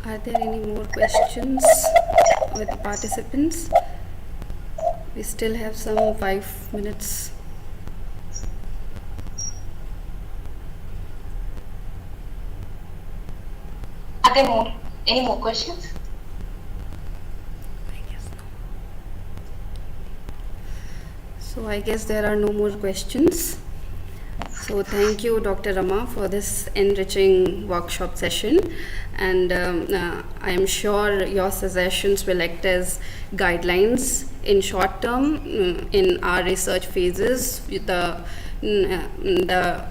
Are there any more questions with the participants? We still have some 5 minutes. Are there any more questions? I guess no. So I guess there are no more questions. So thank you, Dr. Rama, for this enriching workshop session, and I am sure your suggestions will act as guidelines in short term in our research phases, with the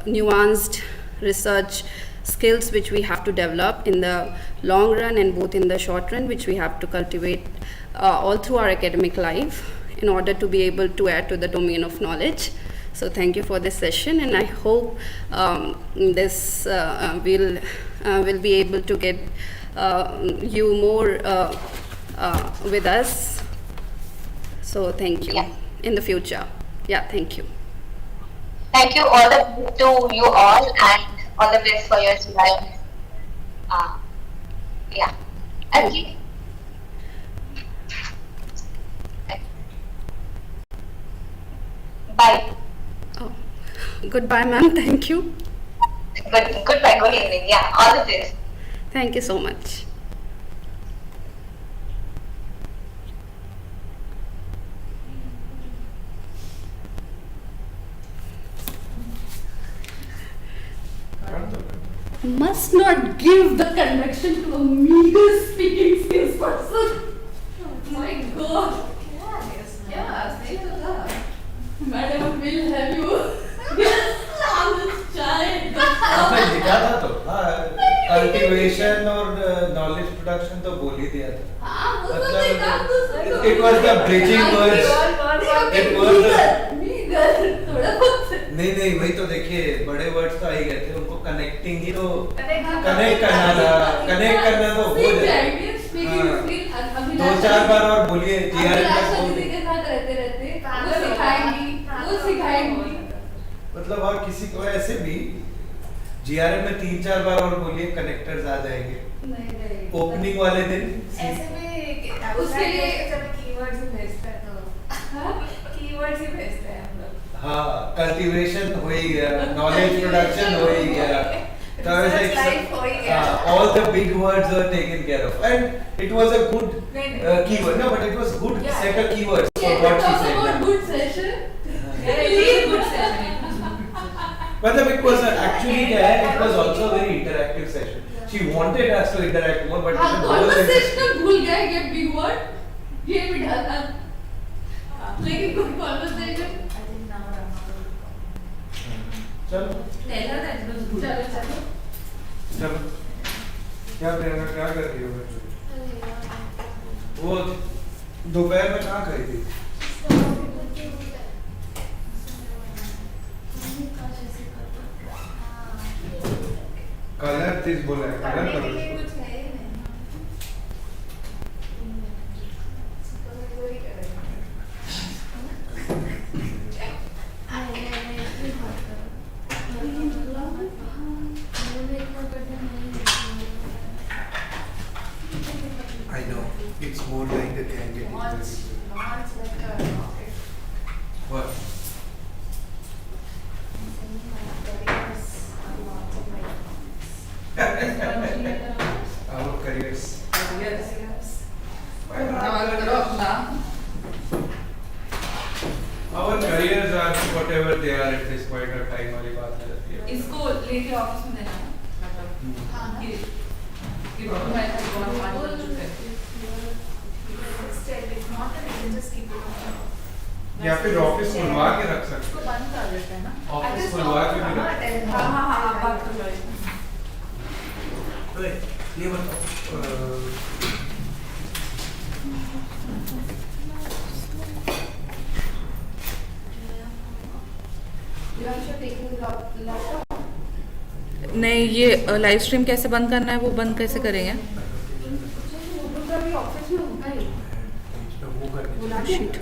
nuanced research skills which we have to develop in the long run and both in the short run, which we have to cultivate all through our academic life in order to be able to add to the domain of knowledge. So thank you for this session, and I hope this will be able to get you more with us. So thank you. Yeah. In the future. Yeah, thank you. Thank you all to you all, and all the best for your life. Yeah. Okay. Bye. Oh, goodbye, ma'am. Thank you. Goodbye. Good evening. Yeah. All the best. Thank you so much. Must not give the conduction to a meager speaking skills person. My God. Yeah, stay to that. Madam will have you. Yes, child. आपने लिखा था तो cultivation और knowledge production तो बोल ही दिया था मतलब it was the bridging words it was नहीं वही तो देखिए बड़े वर्ड्स तो आ ही गए थे उनको कनेक्टिंग ही तो कनेक्ट करना तो हो जाए दो चार बार और बोलिए जीआरएम मतलब और किसी को ऐसे भी जीआरएम में 3-4 बार और बोलिए कनेक्टर्स आ जाएंगे ओपनिंग वाले दिन ऐसे में उसके लिए जब कीवर्ड्स ही भेजते हैं तो कीवर्ड्स ही भेजते हैं हम लोग हाँ कल्टीवेशन हो ही गया नॉलेज प्रोडक्शन हो ही गया all the big words were taken care of and it was a good keyword no but it was good set of keywords for what she said Good session. really good session मतलब it was actually क्या है it was also a very interactive session she wanted us to interact more but conversation भूल गए ये big word ये भी ढलता लेकिन good conversation चलो tell her that it was good चलो चलो क्या प्रियंका क्या कर रही हो वो दोपहर में कहाँ गई थी कलर तीस बोला है कलर करो कुछ है ही नहीं I know it's more like the candidate launch like a rocket what our careers our careers are whatever they are at this point of time वाली बात है इसको लेके ऑफिस में देना मतलब हाँ कि मैं बहुत पाँच बज चुके हैं it's not that you can just keep it on या फिर ऑफिस खुलवा के रख सकते इसको बंद कर देते हैं ना ऑफिस खुलवा के भी रख हाँ बात तो सही अरे ये बताओ नहीं, ये लाइव स्ट्रीम कैसे बंद करना है, वो बंद कैसे करेंगे? शीट,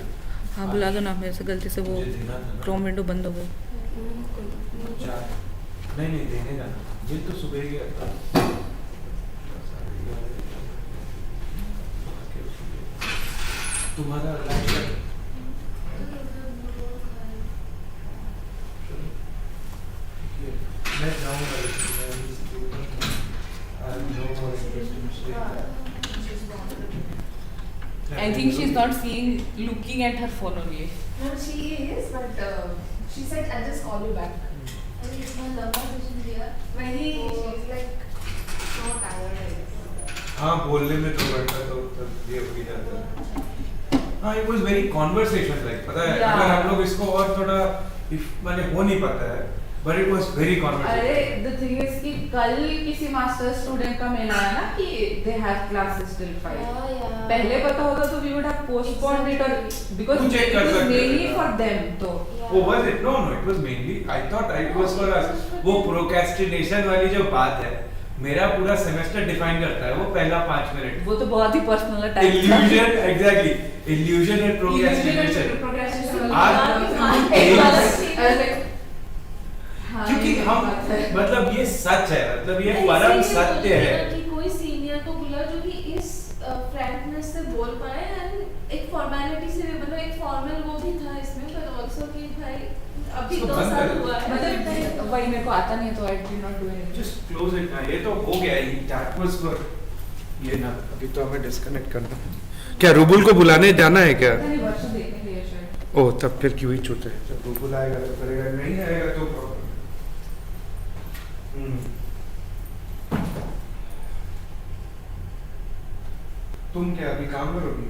हाँ बुला दो ना, मेरे से गलती से वो क्रोम विंडो बंद हो गई। नहीं देने जाना, ये तो सुबह गया। तुम्हारा मैं जाऊँगा, I think she's not looking at her phone only. No, she is, but she said, I'll just call you back. And it's my love position here. She's like so tired. हाँ, बोलने में तो बढ़ता तो तब ये हो ही जाता है। हाँ, it was very conversation like, पता है, अगर हम लोग इसको और थोड़ा माने हो नहीं पाता है, but it was very conversation. अरे the thing is कि कल किसी मास्टर स्टूडेंट का मेल आया ना कि they have classes till 5. पहले पता होता तो we would have postponed it, or because it was mainly for them तो. वो was it? No, it was mainly. I thought it was for us. वो procrastination वाली जो बात है, मेरा पूरा सेमेस्टर डिफाइन करता है वो पहला 5 मिनट। वो तो बहुत ही पर्सनल टाइप था। Illusion, exactly. Illusion and procrastination. क्योंकि हम मतलब ये सच है, मतलब ये परम सत्य है कि कोई सीनियर को बुला जो कि इस फ्रैंकनेस से बोल पाए, एंड एक फॉर्मेलिटी से भी, मतलब एक फॉर्मल वो भी था इसमें, पर आल्सो कि भाई अभी 2 साल हुआ है, मतलब वही मेरे को आता नहीं है तो I did not do anything. Just close it ना, ये तो हो गया ही, दैट वाज फॉर ये ना। अभी तो हमें डिस्कनेक्ट करना है। क्या रूबुल को बुलाने जाना है क्या? नहीं, वर्षा देखने के लिए शायद। ओह, तब फिर क्यों ही छूटे, जब रूबुल आएगा तो करेगा, नहीं आएगा तो प्रॉब्लम। तुम क्या अभी काम करोगी?